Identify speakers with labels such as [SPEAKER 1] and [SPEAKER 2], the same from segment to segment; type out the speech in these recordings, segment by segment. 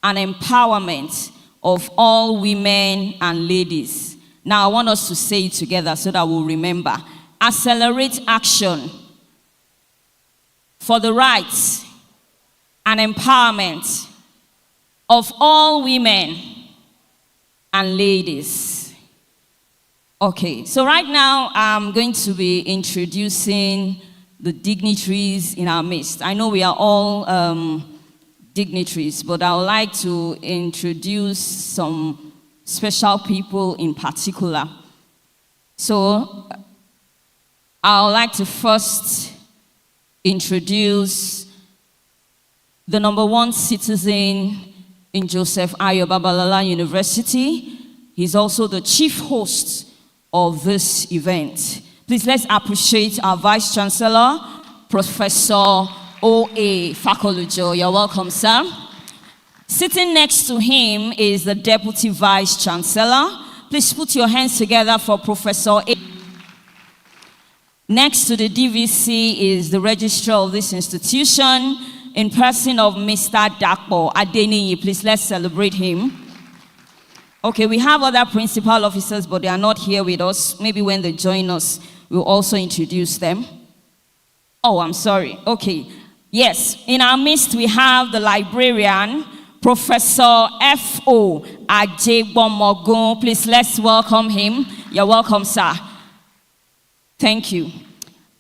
[SPEAKER 1] and empowerment of all women and ladies. Now, I want us to say it together so that we'll remember. Accelerate action for the rights and empowerment of all women and ladies. Okay, so right now I'm going to be introducing the dignitaries in our midst. I know we are all dignitaries, but I would like to introduce some special people in particular. So I would like to first introduce the #1 citizen in Joseph Ayo Babalola University. He's also the chief host of this event. Please let's appreciate our Vice Chancellor, Professor O.A. Fakolujo. You're welcome, sir. Sitting next to him is the Deputy Vice Chancellor. Please put your hands together for Professor A. Next to the DVC is the registrar of this institution, in person of Mr. Dakpo Adeniyi. Please let's celebrate him. Okay, we have other principal officers, but they are not here with us. Maybe when they join us, we'll also introduce them. Oh, I'm sorry. Okay. Yes, in our midst, we have the librarian, Professor F.O. Ajegbomogun. Please, let's welcome him. You're welcome, sir. Thank you.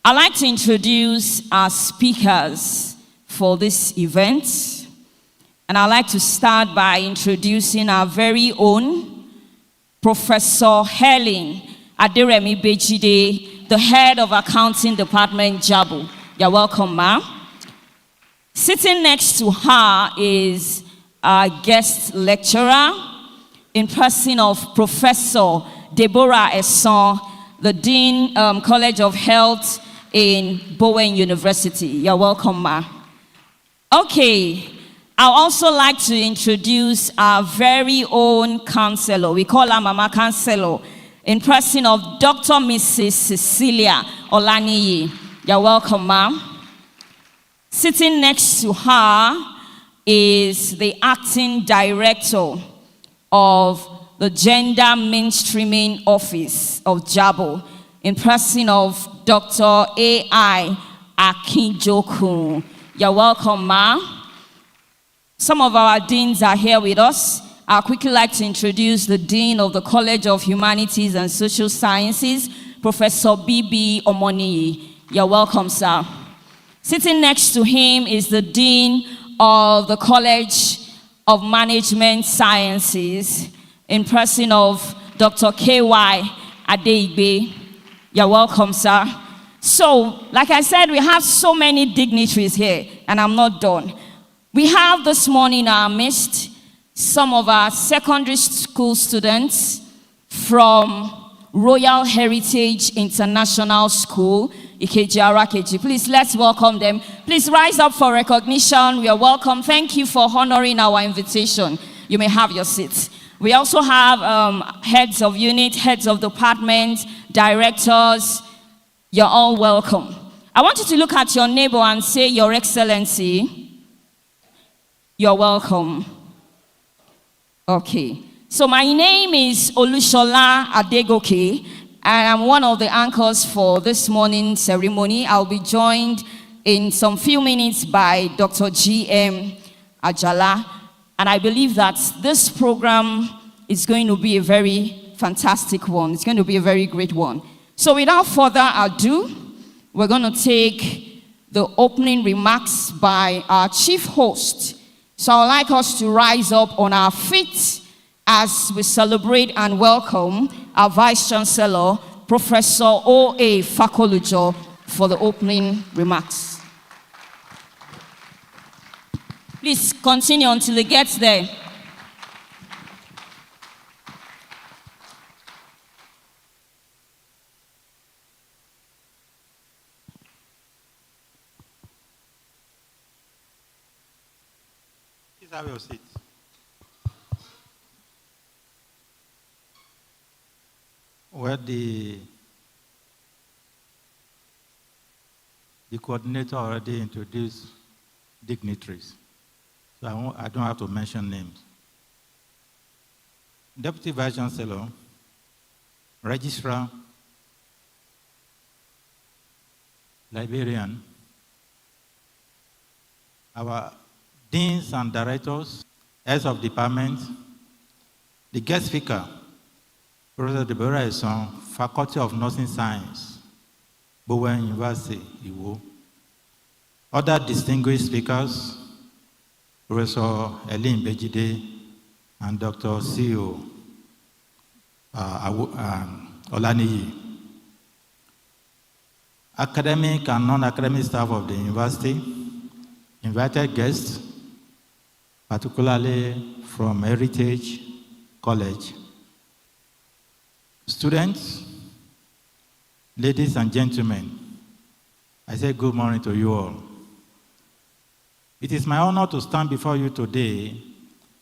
[SPEAKER 1] I'd like to introduce our speakers for this event. And I'd like to start by introducing our very own Professor Helen Aderemi Bejide, the head of Accounting Department, JABU. You're welcome, ma'am. Sitting next to her is our guest lecturer, in person of Professor Deborah Esson, the Dean, College of Health in Bowen University. You're welcome, ma'am. Okay. I'd also like to introduce our very own counselor. We call her Mama Counselor, in person of Dr. Mrs. Cecilia Olaniyi. You're welcome, ma'am. Sitting next to her is the acting director of the Gender Mainstreaming Office of JABU, in person of Dr. A.I. Akinjoku. You're welcome, ma'am. Some of our deans are here with us. I'd quickly like to introduce the Dean of the College of Humanities and Social Sciences, Professor B.B. Omoniyi. You're welcome, sir. Sitting next to him is the Dean of the College of Management Sciences, in person of Dr. K.Y. Adeigbe. You're welcome, sir. So, like I said, we have so many dignitaries here, and I'm not done. We have this morning in our midst some of our secondary school students from Royal Heritage International School, Ikeji Arakeji. Please, let's welcome them. Please rise up for recognition. We are welcome. Thank you for honoring our invitation. You may have your seats. We also have heads of unit, heads of department, directors. You're all welcome. I want you to look at your neighbor and say, Your Excellency. You're welcome. Okay. So my name is Olushola Adegoke, and I'm one of the anchors for this morning's ceremony. I'll be joined in some few minutes by Dr. G.M. Ajala, and I believe that this program is going to be a very fantastic one. It's going to be a very great one. So without further ado, we're going to take the opening remarks by our chief host. So I'd like us to rise up on our feet as we celebrate and welcome our Vice Chancellor, Professor O.A. Fakolujo, for the opening remarks. Please continue until it gets there.
[SPEAKER 2] Have your seat. Well, the coordinator already introduced dignitaries. So I don't have to mention names. Deputy Vice Chancellor, Registrar, Librarian, our deans and directors, heads of departments, the guest speaker, Professor Deborah Eson, Faculty of Nursing Science, Bowen University, Iwo. Other distinguished speakers, Professor Elin Bejide and Dr. C.O. Olaniyi. Academic and non-academic staff of the university, invited guests, particularly from Heritage College, students, ladies and gentlemen, I say good morning to you all. It is my honor to stand before you today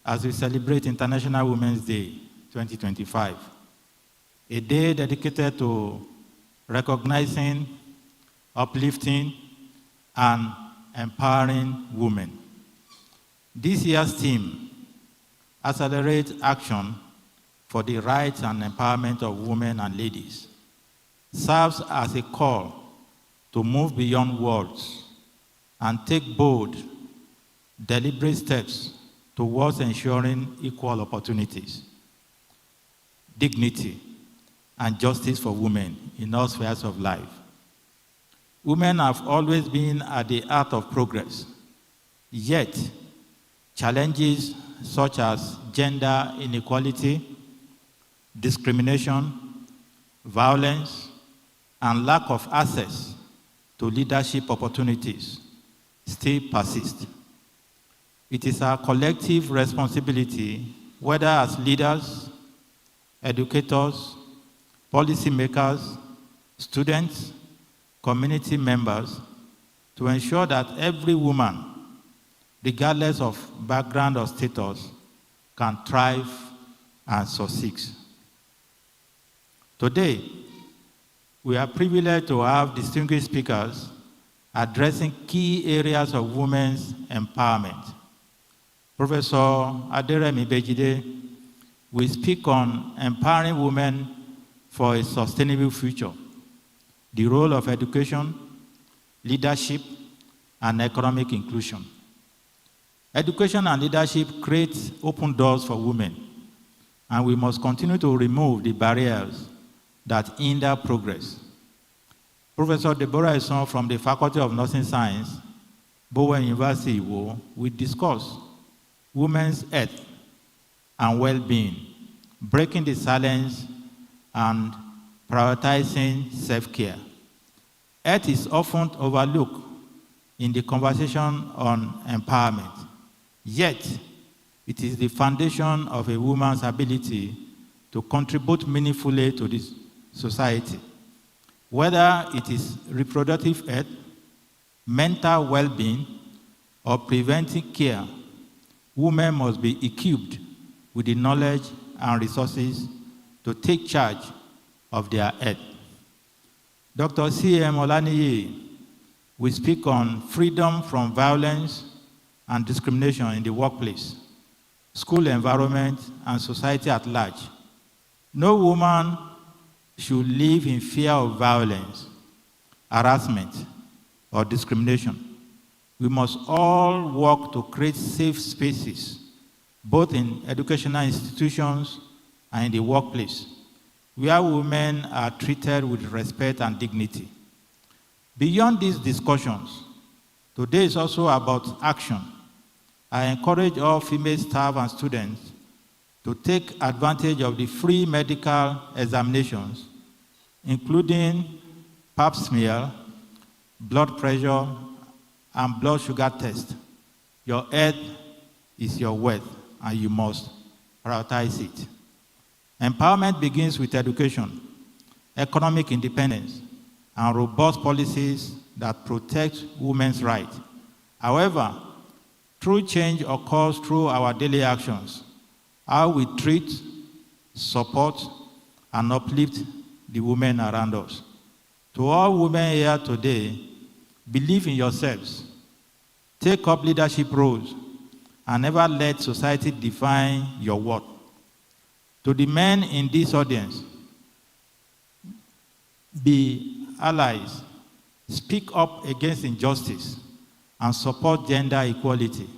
[SPEAKER 2] as we celebrate International Women's Day 2025, a day dedicated to recognizing, uplifting, and empowering women. This year's theme, Accelerate Action for the Rights and Empowerment of Women and Ladies, serves as a call to move beyond words and take bold, deliberate steps towards ensuring equal opportunities, dignity, and justice for women in all spheres of life. Women have always been at the heart of progress, yet challenges such as gender inequality, discrimination, violence, and lack of access to leadership opportunities still persist. It is our collective responsibility, whether as leaders, educators, policymakers, students, community members, to ensure that every woman, regardless of background or status, can thrive and succeed. Today, we are privileged to have distinguished speakers addressing key areas of women's empowerment. Professor Aderemi Bejide will speak on empowering women for a sustainable future, the role of education, leadership, and economic inclusion. Education and leadership create open doors for women, and we must continue to remove the barriers that hinder progress. Professor Deborah Eson from the Faculty of Nursing Science, Bowen University, Iwo, will discuss women's health and well-being, breaking the silence and prioritizing self-care. Health is often overlooked in the conversation on empowerment, yet it is the foundation of a woman's ability to contribute meaningfully to this society. Whether it is reproductive health, mental well-being, or preventive care, women must be equipped with the knowledge and resources to take charge of their health. Dr. C.M. Olaniyi will speak on freedom from violence and discrimination in the workplace, school environment, and society at large. No woman should live in fear of violence, harassment, or discrimination. We must all work to create safe spaces, both in educational institutions and in the workplace, where women are treated with respect and dignity. Beyond these discussions, today is also about action. I encourage all female staff and students to take advantage of the free medical examinations, including pap smear, blood pressure, and blood sugar test. Your health is your wealth, and you must prioritize it. Empowerment begins with education, economic independence, and robust policies that protect women's rights. However, true change occurs through our daily actions, how we treat, support, and uplift the women around us. To all women here today, believe in yourselves, take up leadership roles, and never let society define your worth. To the men in this audience, be allies, speak up against injustice, and support gender equality.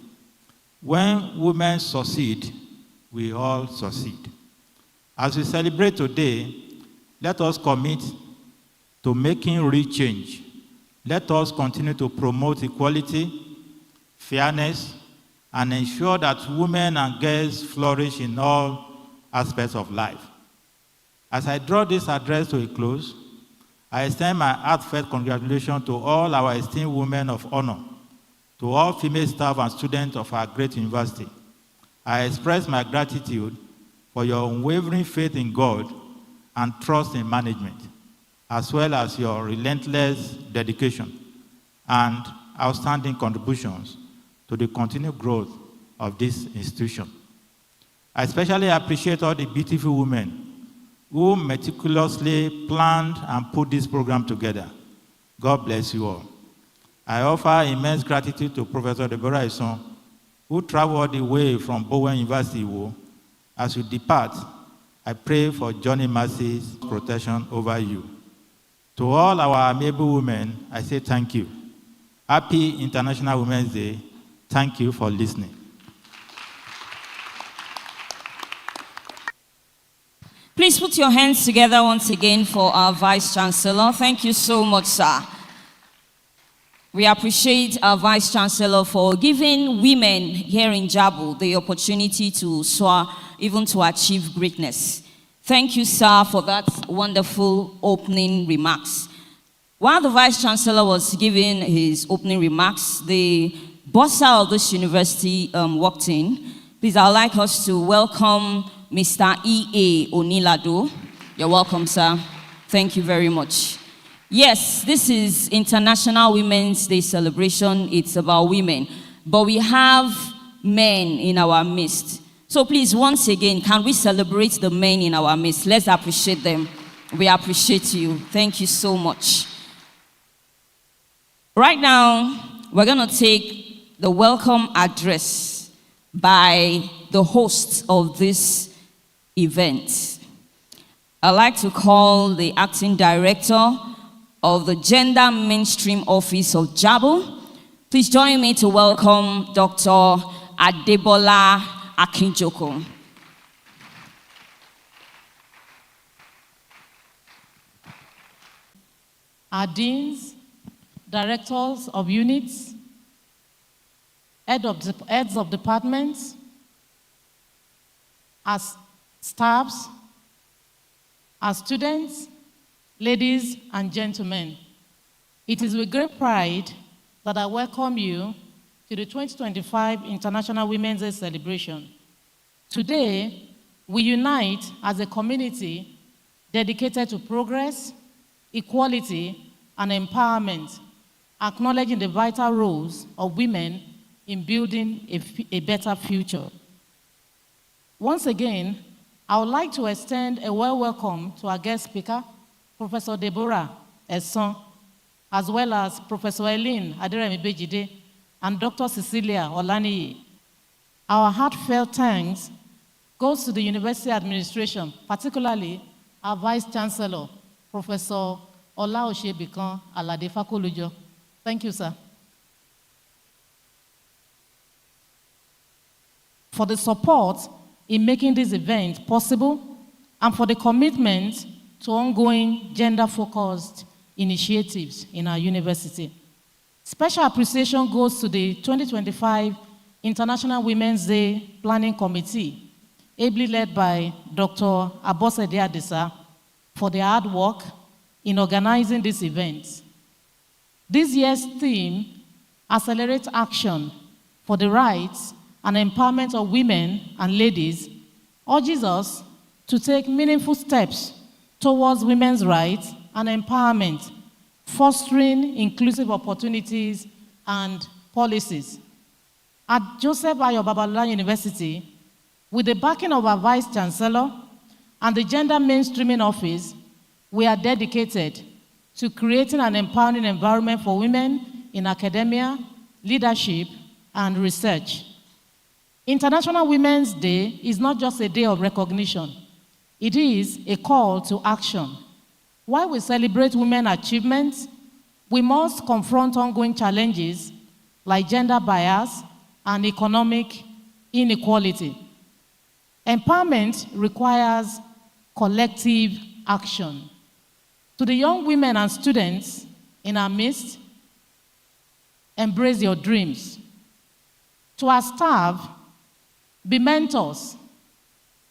[SPEAKER 2] When women succeed, we all succeed. As we celebrate today, let us commit to making real change. Let us continue to promote equality, fairness, and ensure that women and girls flourish in all aspects of life. As I draw this address to a close, I extend my heartfelt congratulations to all our esteemed women of honor, to all female staff and students of our great university. I express my gratitude for your unwavering faith in God and trust in management, as well as your relentless dedication and outstanding contributions to the continued growth of this institution. I especially appreciate all the beautiful women who meticulously planned and put this program together. God bless you all. I offer immense gratitude to Professor Deborah Ison, who traveled all the way from Bowen University. As you depart, I pray for Johnny Mercy's protection over you. To all our amiable women, I say thank you. Happy International Women's Day. Thank you for listening.
[SPEAKER 1] Please put your hands together once again for our Vice Chancellor. Thank you so much, sir. We appreciate our Vice Chancellor for giving women here in JABU the opportunity to soar, even to achieve greatness. Thank you, sir, for that wonderful opening remarks. While the Vice Chancellor was giving his opening remarks, the bursar of this university walked in. Please, I'd like us to welcome Mr. E.A. Onilado. You're welcome, sir. Thank you very much. Yes, this is International Women's Day celebration. It's about women. But we have men in our midst. So please, once again, can we celebrate the men in our midst? Let's appreciate them. We appreciate you. Thank you so much. Right now, we're going to take the welcome address by the host of this event. I'd like to call the acting director of the Gender Mainstream Office of JABU. Please join me to welcome Dr. Adebola Akinjoko.
[SPEAKER 3] Our deans, directors of units, heads of departments, as staffs, as students, ladies and gentlemen, it is with great pride that I welcome you to the 2025 International Women's Day celebration. Today, we unite as a community dedicated to progress, equality, and empowerment, acknowledging the vital roles of women in building a better future. Once again, I would like to extend a warm welcome to our guest speaker, Professor Deborah Ison, as well as Professor Eileen Aderemi-Bejide and Dr. Cecilia Olaniyi. Our heartfelt thanks goes to the university administration, particularly our Vice Chancellor, Professor Olaosebikan Alade Fakolujo. Thank you, sir. For the support in making this event possible and for the commitment to ongoing gender-focused initiatives in our university. Special appreciation goes to the 2025 International Women's Day Planning Committee, ably led by Dr. Abosede Adisa, for their hard work in organizing this event. This year's theme, Accelerate Action for the Rights and Empowerment of Women and Ladies, urges us to take meaningful steps towards women's rights and empowerment, fostering inclusive opportunities and policies. At Joseph Ayo Babalola University, with the backing of our Vice Chancellor and the Gender Mainstreaming Office, we are dedicated to creating an empowering environment for women in academia, leadership, and research. International Women's Day is not just a day of recognition. It is a call to action. While we celebrate women's achievements, we must confront ongoing challenges like gender bias and economic inequality. Empowerment requires collective action. To the young women and students in our midst, embrace your dreams. To our staff, be mentors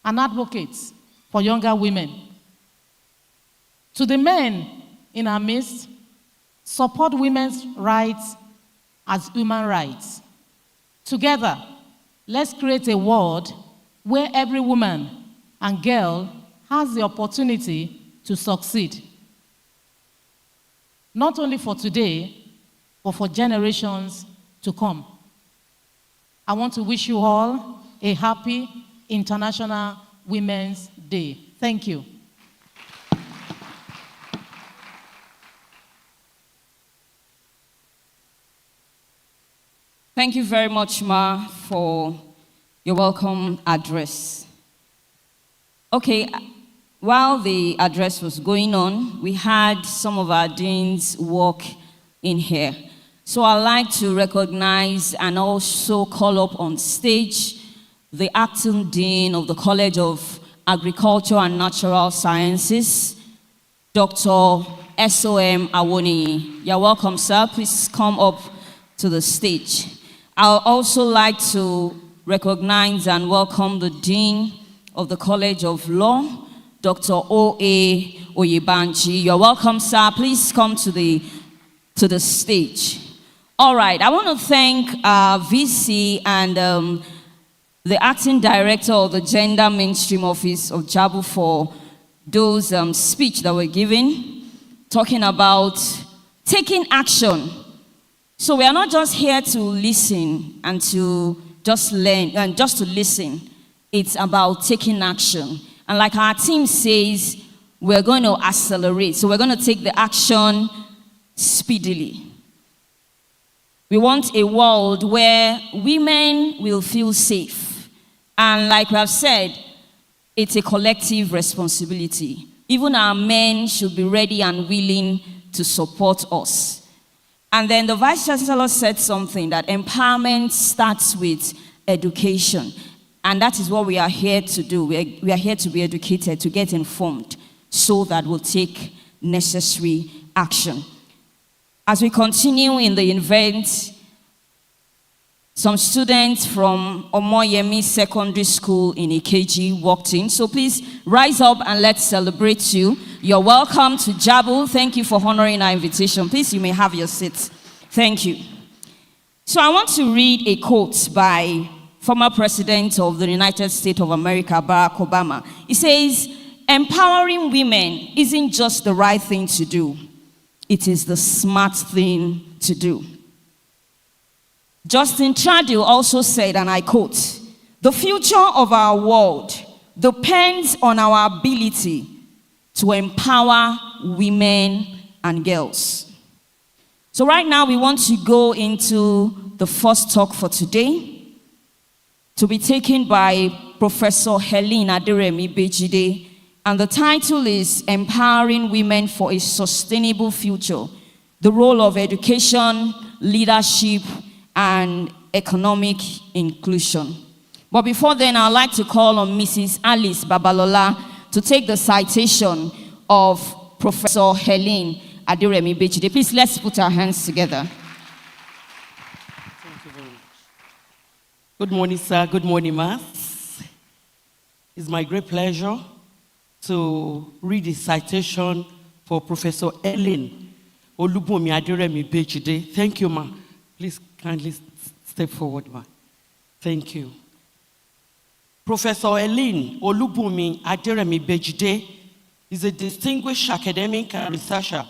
[SPEAKER 3] and advocates for younger women. To the men in our midst, support women's rights as human rights. Together, let's create a world where every woman and girl has the opportunity to succeed. Not only for today, but for generations to come. I want to wish you all a happy International Women's Day. Thank you.
[SPEAKER 1] Thank you very much, Ma, for your welcome address. Okay, while the address was going on, we had some of our deans walk in here. So I'd like to recognize and also call up on stage the acting dean of the College of Agriculture and Natural Sciences, Dr. S.O.M. Awoniyi. You're welcome, sir. Please come up to the stage. I'd also like to recognize and welcome the Dean of the College of Law, Dr. O.A. Oyebanji. You're welcome, sir. Please come to the stage. All right, I want to thank VC and the acting director of the Gender Mainstream Office of JABU for those speech that were given, talking about taking action. So we are not just here to listen and to just learn and just to listen. It's about taking action. And like our team says, we're going to accelerate. So we're going to take the action speedily. We want a world where women will feel safe. And like we have said, it's a collective responsibility. Even our men should be ready and willing to support us. And then the Vice Chancellor said something, that empowerment starts with education. And that is what we are here to do. We are here to be educated, to get informed, so that we'll take necessary action. As we continue in the event, some students from Omoyemi Secondary School in Ikeji walked in. So please rise up and let's celebrate you. You're welcome to JABU. Thank you for honoring our invitation. Please, you may have your seats. Thank you. So I want to read a quote by former President of the United States of America, Barack Obama. He says, empowering women isn't just the right thing to do. It is the smart thing to do. Justin Trudeau also said, and I quote, the future of our world depends on our ability to empower women and girls. So right now we want to go into the first talk for today, to be taken by Professor Helen Aderemi Bejide, and the title is Empowering Women for a Sustainable Future, the Role of Education, Leadership, and Economic Inclusion. But before then, I'd like to call on Mrs. Alice Babalola to take the citation of Professor Helen Aderemi Bejide. Please, let's put our hands together.
[SPEAKER 4] Thank you very much. Good morning, sir. Good morning, Mass. It's my great pleasure to read the citation for Professor Helen Olubunmi Aderemi Bejide. Thank you, ma. Please kindly step forward, ma. Thank you. Professor Helen Olubunmi Aderemi Bejide is a distinguished academic and researcher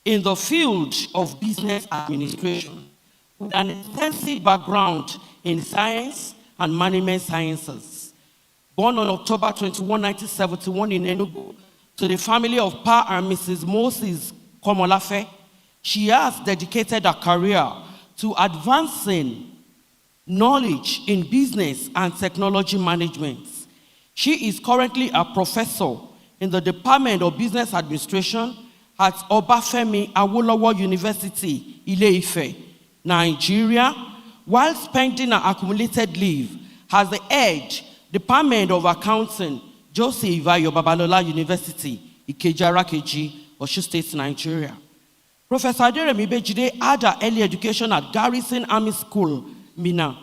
[SPEAKER 4] in the field of business administration with an extensive background in science and management sciences. Born on October 21, 1971 in Enugu to the family of Pa and Mrs. Moses Komolafe, she has dedicated her career to advancing knowledge in business and technology management. She is currently a professor in the Department of Business Administration at Obafemi Awolowo University, Ile-Ife, Nigeria, while spending her accumulated leave as the head Department of Accounting, Joseph Ivayo Babalola University, Ikeja-Rakeji, Osun State, Nigeria. Professor Aderemi Bejide had her early education at Garrison Army School, Minna,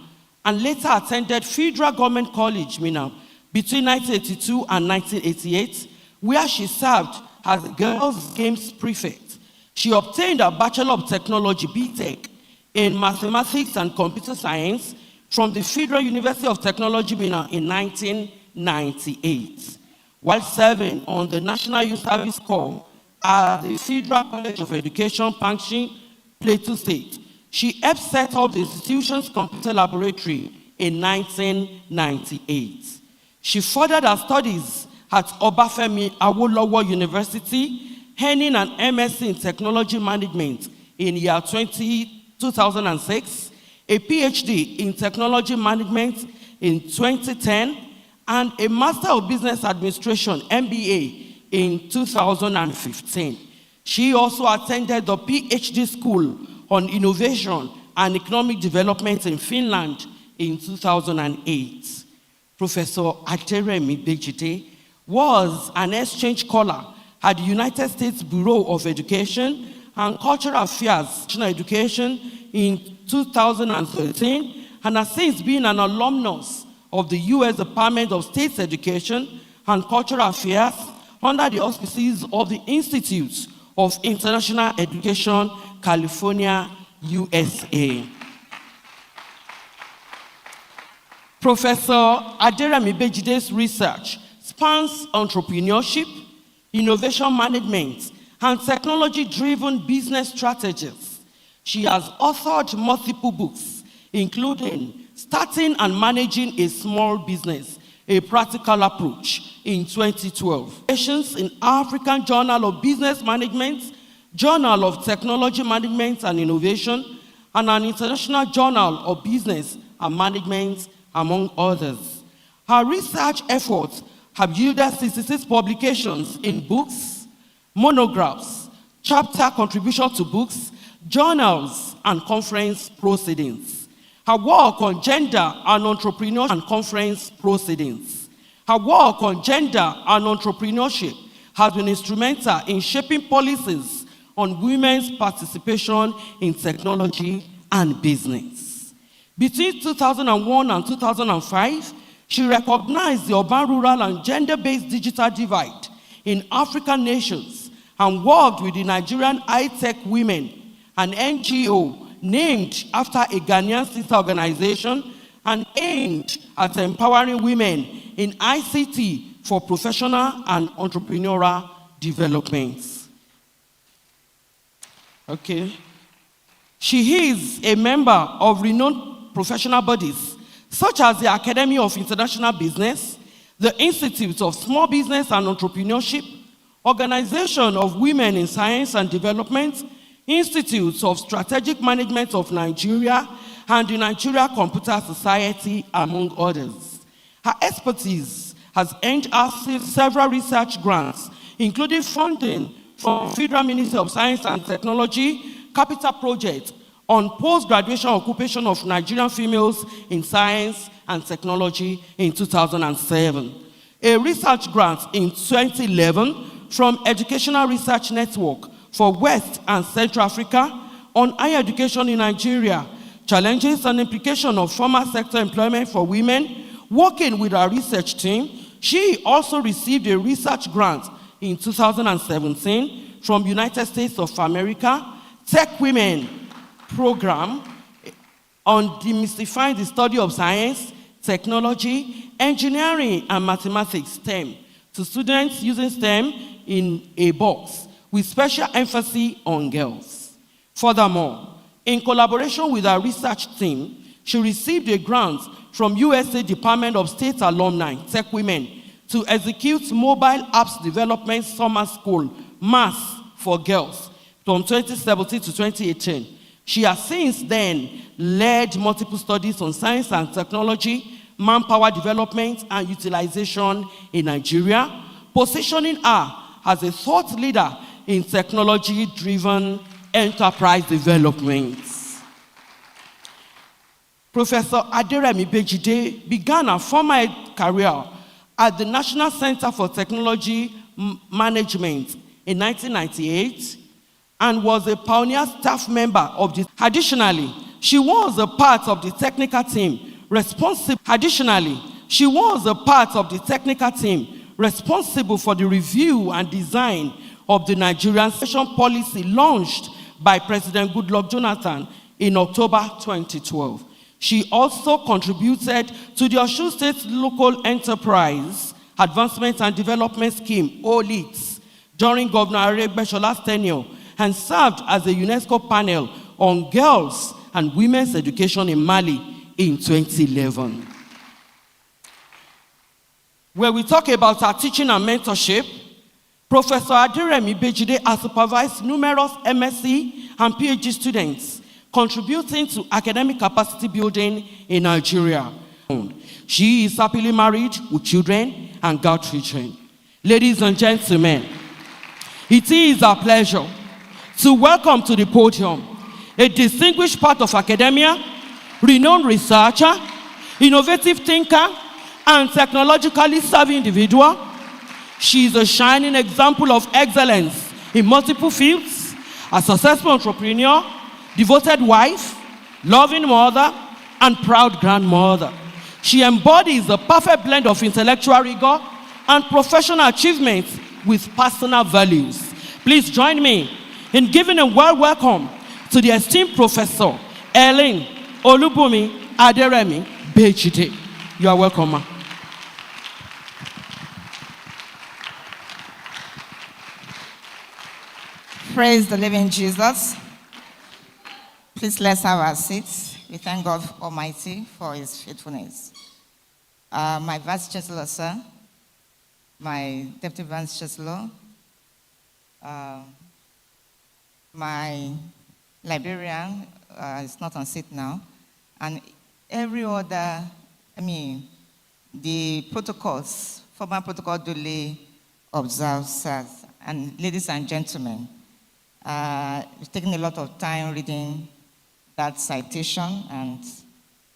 [SPEAKER 4] and later attended Federal Government College, Minna, between 1982 and 1988, where she served as a Girls' Games Prefect. She obtained a Bachelor of Technology, BTech, in Mathematics and Computer Science from the Federal University of Technology, Minna, in 1998. While serving on the National Youth Service Corps at the Federal College of Education, Pankshin, Plateau State, she helped set up the institution's computer laboratory in 1998. She furthered her studies at Obafemi Awolowo University, earning an MSc in Technology Management in year 2006, a PhD in Technology Management in 2010, and a Master of Business Administration, MBA, in 2015. She also attended the PhD School on Innovation and Economic Development in Finland in 2008. Professor Aderemi Bejide was an exchange scholar at the United States Bureau of Education and Cultural Affairs National Education in 2013, and has since been an alumnus of the U.S. Department of State Education and Cultural Affairs under the auspices of the Institute of International Education, California, USA. Professor Aderemi Bejide's research spans entrepreneurship, innovation management, and technology-driven business strategies. She has authored multiple books, including Starting and Managing a Small Business, a Practical Approach in 2012. In African Journal of Business Management, Journal of Technology Management and Innovation, and an International Journal of Business and Management, among others. Her research efforts have yielded 66 publications in books, monographs, chapter contribution to books, journals, and conference proceedings. Her work on gender and entrepreneurship and conference proceedings. Her work on gender and entrepreneurship has been instrumental in shaping policies on women's participation in technology and business. Between 2001 and 2005, she recognized the urban-rural and gender-based digital divide in African nations and worked with the Nigerian high-tech women, an NGO named after a Ghanaian sister organization and aimed at empowering women in ICT for professional and entrepreneurial development. Okay. She is a member of renowned professional bodies such as the Academy of International Business, the Institute of Small Business and Entrepreneurship, Organization of Women in Science and Development, Institutes of Strategic Management of Nigeria, and the Nigeria Computer Society, among others. Her expertise has earned her several research grants, including funding from the Federal Ministry of Science and Technology, Capital Project on post-graduation occupation of Nigerian females in science and technology in 2007. A research grant in 2011 from Educational Research Network for West and Central Africa on higher education in Nigeria, challenges and implications of formal sector employment for women. Working with our research team, she also received a research grant in 2017 from United States of America, Tech Women Program on demystifying the study of science, technology, engineering, and mathematics, STEM, to students using STEM in a box, with special emphasis on girls. Furthermore, in collaboration with our research team, she received a grant from USA Department of State alumni, Tech Women, to execute mobile apps development summer school, MASS for girls, from 2017 to 2018, She has since then led multiple studies on science and technology, manpower development, and utilization in Nigeria, positioning her as a thought leader in technology-driven enterprise development. Professor Aderemi Bejide began her formal career at the National Center for Technology Management in 1998 and was a pioneer staff member of the. Additionally, she was a part of the technical team responsible for the review and design of the Nigerian session policy launched by President Goodluck Jonathan in October 2012. She also contributed to the Osun State Local Enterprise Advancement and Development Scheme, OLEADS, during Governor Aregbesol's tenure and served as a UNESCO panel on girls and women's education in Mali in 2011. When we talk about our teaching and mentorship, Professor Aderemi Bejide has supervised numerous MSc and PhD students contributing to academic capacity building in Nigeria. She is happily married with children and godchildren. Ladies and gentlemen, it is our pleasure to welcome to the podium a distinguished part of academia, renowned researcher, innovative thinker, and technologically savvy individual. She is a shining example of excellence in multiple fields, a successful entrepreneur, devoted wife, loving mother, and proud grandmother. She embodies the perfect blend of intellectual rigor and professional achievements with personal values. Please join me in giving a warm welcome to the esteemed Professor Ellen Olubunmi Aderemi Bejide. You are welcome, ma.
[SPEAKER 5] Praise the living Jesus. Please let's have our seats. We thank God Almighty for his faithfulness. My Vice Chancellor, sir, my Deputy Vice Chancellor, my librarian is not on seat now, and every other, the protocols, formal protocol duly observed, sirs, and ladies and gentlemen. It's taken a lot of time reading that citation, and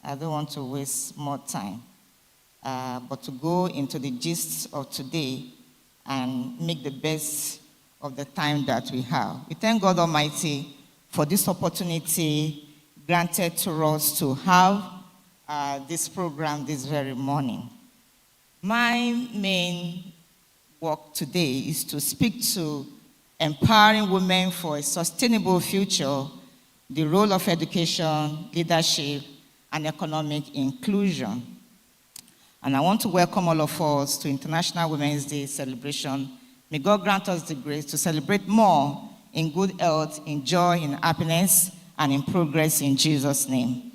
[SPEAKER 5] I don't want to waste more time. But to go into the gist of today and make the best of the time that we have. We thank God Almighty for this opportunity granted to us to have this program this very morning. My main work today is to speak to empowering women for a sustainable future, the role of education, leadership, and economic inclusion. And I want to welcome all of us to International Women's Day celebration. May God grant us the grace to celebrate more in good health, in joy, in happiness, and in progress in Jesus' name.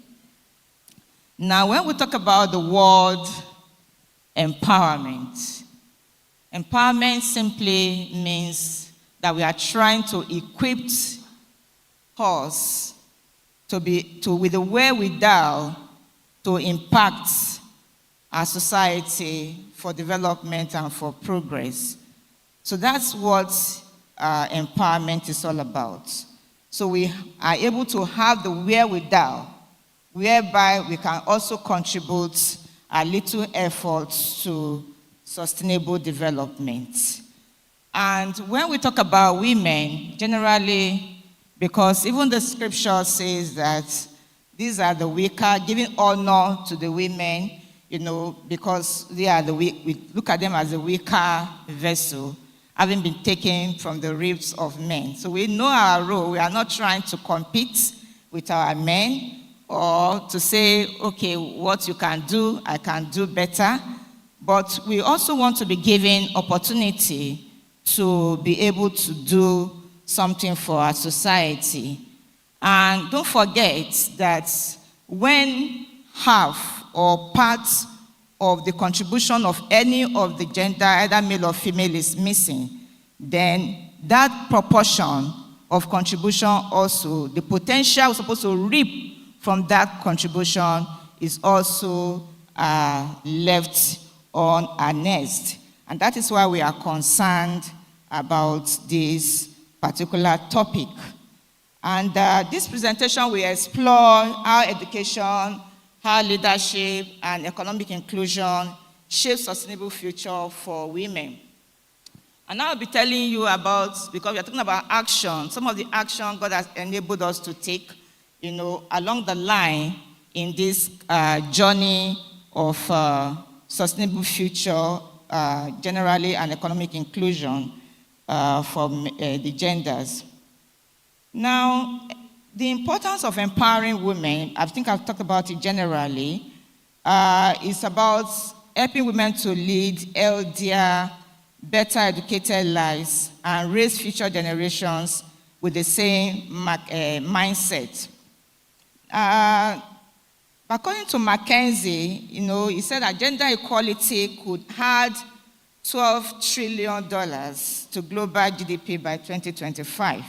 [SPEAKER 5] Now, when we talk about the word empowerment, empowerment simply means that we are trying to equip us with the wherewithal to impact our society for development and for progress. So that's what empowerment is all about. So we are able to have the wherewithal, whereby we can also contribute a little effort to sustainable development. And when we talk about women, generally, because even the scripture says that these are the weaker, giving honor to the women, because they are the weak, we look at them as a weaker vessel, having been taken from the ribs of men. So we know our role. We are not trying to compete with our men or to say, okay, what you can do, I can do better. But we also want to be given opportunity to be able to do something for our society. And don't forget that when half or part of the contribution of any of the gender, either male or female, is missing, then that proportion of contribution also, the potential we're supposed to reap from that contribution is also left unaddressed. And that is why we are concerned about this particular topic. And this presentation will explore how education, how leadership and economic inclusion shape sustainable future for women. And I'll be telling you about, because we are talking about action, some of the action God has enabled us to take, along the line in this journey of sustainable future, generally, and economic inclusion for the genders. Now, the importance of empowering women, I think I've talked about it generally, is about helping women to lead healthier, better educated lives and raise future generations with the same mindset. According to McKinsey, he said that gender equality could add $12 trillion to global GDP by 2025.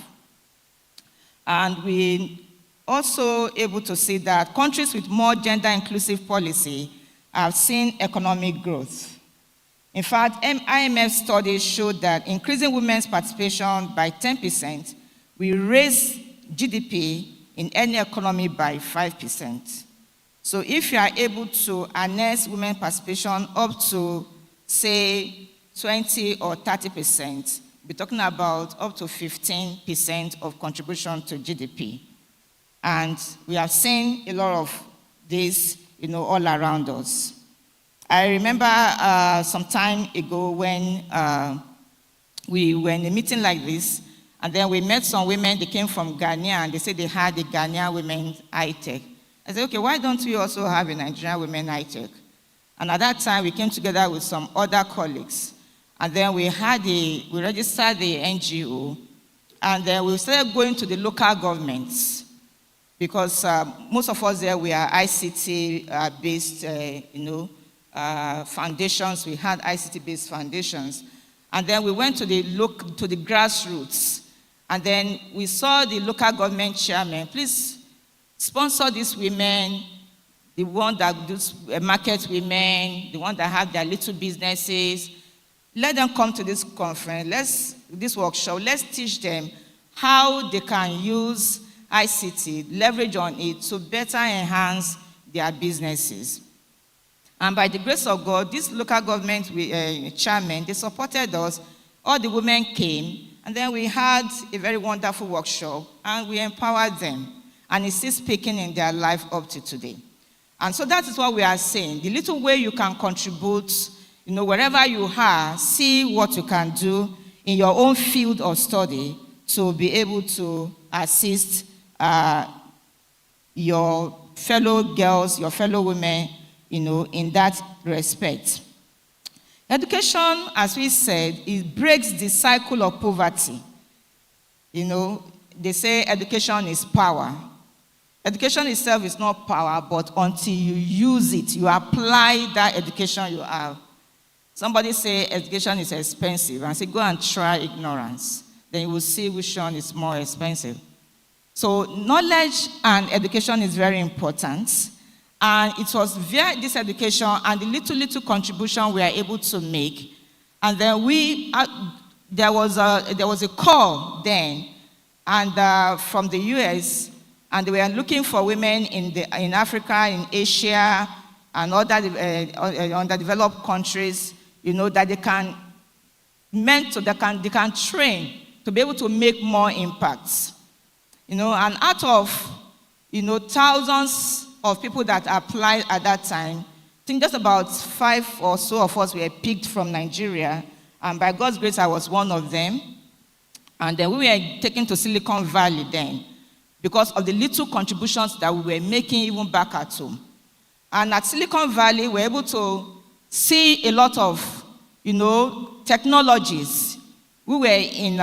[SPEAKER 5] And we also able to see that countries with more gender-inclusive policy have seen economic growth. In fact, IMF studies showed that increasing women's participation by 10% will raise GDP in any economy by 5%. So if you are able to harness women's participation up to, say, 20 or 30%, we're talking about up to 15% of contribution to GDP. And we have seen a lot of this, all around us. I remember some time ago when we were in a meeting like this, and then we met some women. They came from Ghana, and they said they had the Ghanaian women high-tech. I said, okay, why don't we also have a Nigerian women high-tech? And at that time, we came together with some other colleagues. And then we registered the NGO, and then we started going to the local governments, because most of us there, we are ICT-based, foundations. We had ICT-based foundations. And then we went to the grassroots. And then we saw the local government chairman, please sponsor these women, the one that does market women, the one that have their little businesses. Let them come to this conference, this workshop. Let's teach them how they can use ICT, leverage on it to better enhance their businesses. And by the grace of God, this local government chairman, they supported us. All the women came, and then we had a very wonderful workshop, and we empowered them. And it's still speaking in their life up to today. And so that is what we are saying. The little way you can contribute, wherever you are, see what you can do in your own field of study to be able to assist your fellow girls, your fellow women, in that respect. Education, as we said, it breaks the cycle of poverty. They say education is power. Education itself is not power, but until you use it, you apply that education you have. Somebody say education is expensive, and say go and try ignorance. Then you will see which one is more expensive. So knowledge and education is very important. And it was via this education and the little contribution we are able to make. And then there was a call then, and from the US, and they were looking for women in Africa, in Asia, and other underdeveloped countries, that they can train to be able to make more impacts. And out of thousands of people that applied at that time, I think just about 5 or so of us were picked from Nigeria, and by God's grace, I was one of them. And then we were taken to Silicon Valley then, because of the little contributions that we were making even back at home. And at Silicon Valley, we were able to see a lot of, technologies. We were in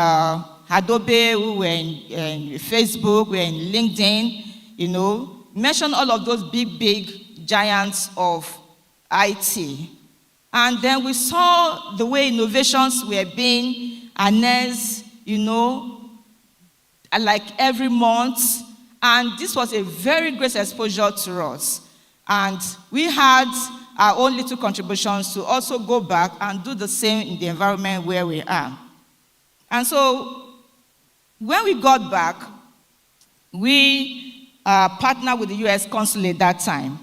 [SPEAKER 5] Adobe, we were in Facebook, we were in LinkedIn, mention all of those big giants of IT. And then we saw the way innovations were being harnessed, like every month, and this was a very great exposure to us. And we had our own little contributions to also go back and do the same in the environment where we are. And so when we got back, we partnered with the U.S. consulate that time,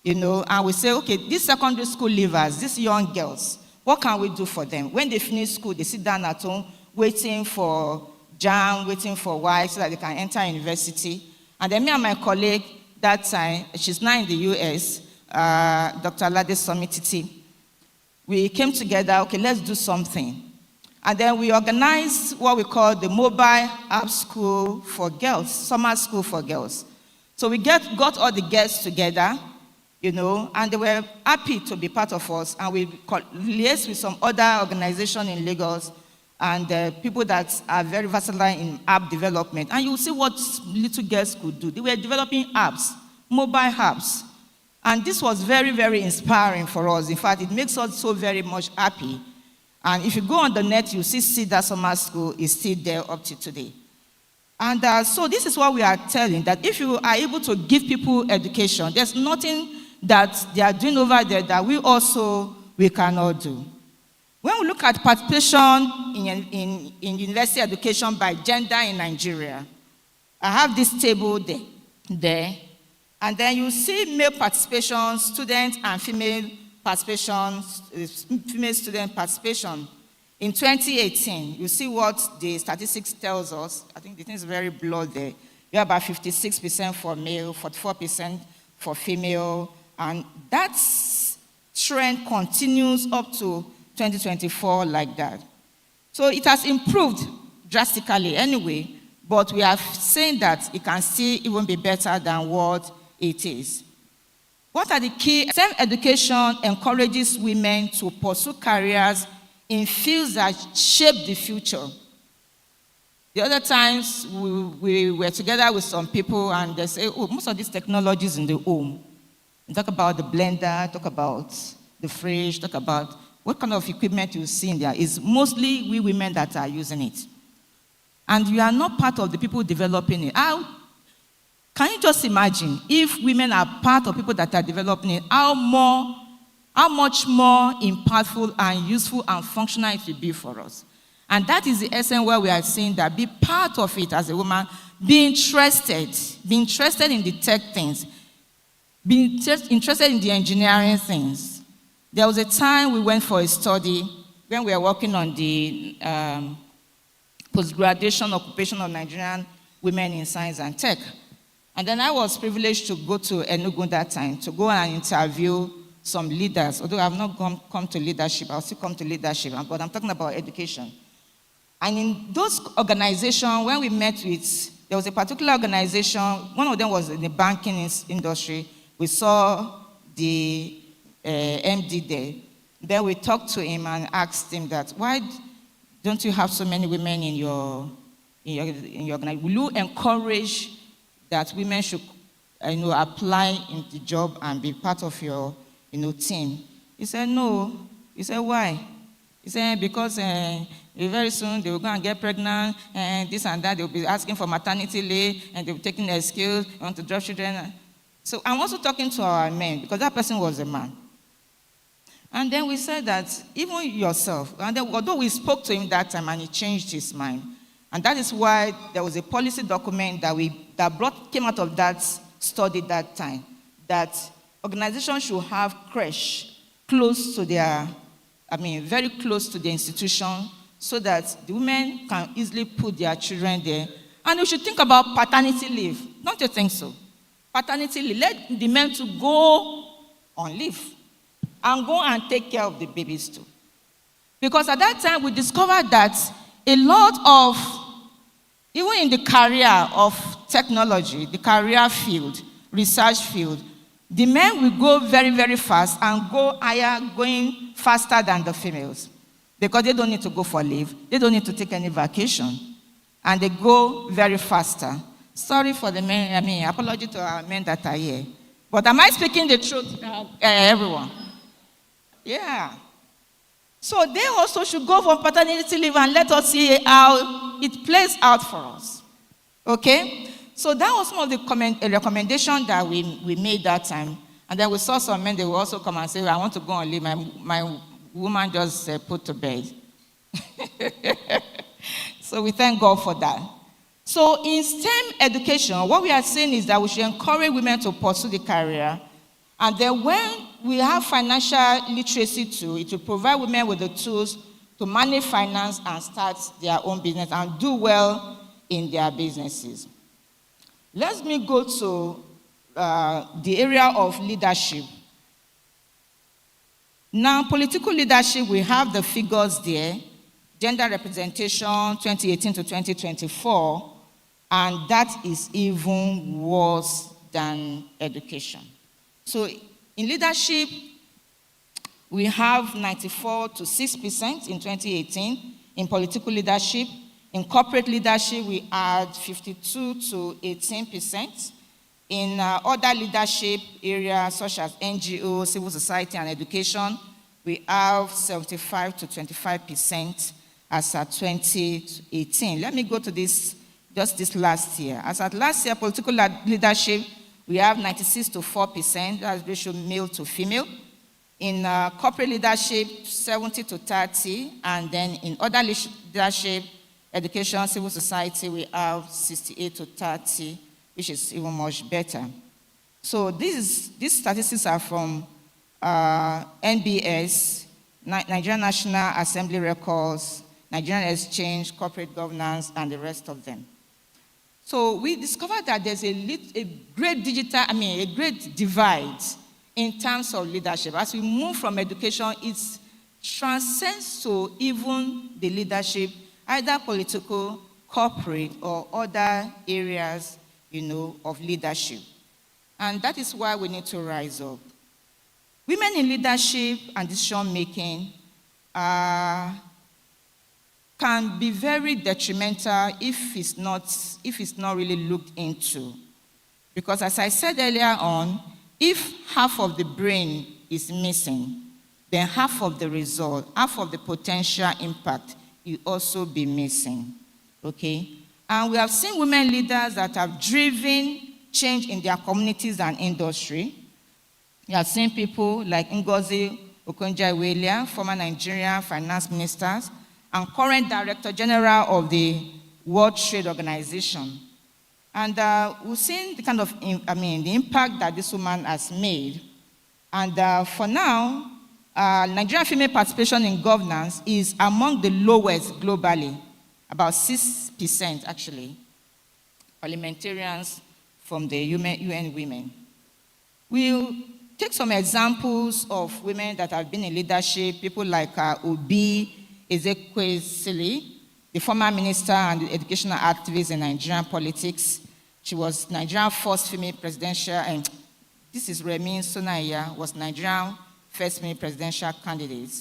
[SPEAKER 5] and we say, okay, these secondary school leavers, these young girls, what can we do for them? When they finish school, they sit down at home waiting for JAM, waiting for WAEC so that they can enter university. And then me and my colleague that time, she's now in the U.S., Dr. Alade Somititi, we came together, okay, let's do something. And then we organized what we call the Mobile App School for Girls, Summer School for Girls. So we got all the girls together, and they were happy to be part of us. And we liaised with some other organizations in Lagos and people that are very versatile in app development. And you'll see what little girls could do. They were developing apps, mobile apps. And this was very, very inspiring for us. In fact, it makes us so very much happy. And if you go on the net, you see that summer school is still there up to today. And so this is what we are telling, that if you are able to give people education, there's nothing that they are doing over there that we cannot do. When we look at participation in university education by gender in Nigeria, I have this table there. And then you see male participation, student and female participation, female student participation. In 2018, you see what the statistics tells us. I think the thing is very blurred there. You have about 56% for male, 44% for female, and that trend continues up to 2024 like that. So it has improved drastically anyway, but we are saying that it can still even be better than what it is. What are the key? STEM education encourages women to pursue careers in fields that shape the future. The other times we were together with some people and they say, oh, most of these technologies in the home. We talk about the blender, talk about the fridge, talk about what kind of equipment you see in there. It's mostly we women that are using it. And you are not part of the people developing it. Can you just imagine if women are part of people that are developing it, how much more impactful and useful and functional it will be for us? And that is the essence where we are saying that be part of it as a woman, be interested in the tech things, be interested in the engineering things. There was a time we went for a study when we were working on the post-graduation occupation of Nigerian women in science and tech. And then I was privileged to go to Enugu that time to go and interview some leaders. Although I have not come to leadership, I'll still come to leadership, but I'm talking about education. And in those organizations, when we met with, there was a particular organization, one of them was in the banking industry. We saw the MD there. Then we talked to him and asked him that, why don't you have so many women in your organization? Will you encourage that women should apply in the job and be part of your team? He said, no. He said, why? He said, because very soon they will go and get pregnant, and this and that. They'll be asking for maternity leave, and they'll be taking their skills, want to drop children. So I'm also talking to our men, because that person was a man. And then we said that even yourself, and then, although we spoke to him that time and he changed his mind, and that is why there was a policy document that came out of that study that time, that organizations should have creche close to very close to the institution, so that the women can easily put their children there. And we should think about paternity leave. Don't you think so? Paternity leave. Let the men to go on leave and go and take care of the babies too. Because at that time, we discovered that a lot of, even in the career of technology, the career field, research field, the men will go very, very fast and go higher, going faster than the females. Because they don't need to go for leave. They don't need to take any vacation. And they go very faster. Sorry for the men, apology to our men that are here. But am I speaking the truth, everyone? Yeah. So they also should go for paternity leave and let us see how it plays out for us. Okay? So that was some of the recommendation that we made that time. And then we saw some men, they will also come and say, I want to go and leave. My woman just put to bed. So we thank God for that. So in STEM education, what we are saying is that we should encourage women to pursue the career. And then when we have financial literacy too, it will provide women with the tools to manage finance and start their own business and do well in their businesses. Let me go to the area of leadership. Now, political leadership, we have the figures there. Gender representation 2018 to 2024, and that is even worse than education. So in leadership, we have 94 to 6% in 2018 in political leadership. In corporate leadership, we had 52 to 18%. In other leadership areas such as NGO, civil society, and education, we have 75 to 25% as at 2018. Let me go to this, just this last year. As at last year, political leadership, we have 96 to 4%, that's ratio male to female. In corporate leadership, 70 to 30, and then in other leadership, education, civil society, we have 68 to 30, which is even much better. So these statistics are from NBS, Nigerian National Assembly Records, Nigerian Exchange, Corporate Governance, and the rest of them. So we discovered that there's a great divide in terms of leadership. As we move from education, it transcends to even the leadership, either political, corporate, or other areas, of leadership. And that is why we need to rise up. Women in leadership and decision-making can be very detrimental if it's not really looked into. Because as I said earlier on, if half of the brain is missing, then half of the result, half of the potential impact will also be missing, okay? And we have seen women leaders that have driven change in their communities and industry. We have seen people like Ngozi Okonjo-Iweala, former Nigerian finance minister, and current Director General of the World Trade Organization. And we've seen the kind of, the impact that this woman has made. And for now, Nigerian female participation in governance is among the lowest globally, about 6% actually, parliamentarians from the UN Women. We'll take some examples of women that have been in leadership, people like Obi Ezekwesili, the former minister and educational activist in Nigerian politics. She was Nigeria's first female presidential, and this is Remi Sonaiya, was Nigeria's first female presidential candidate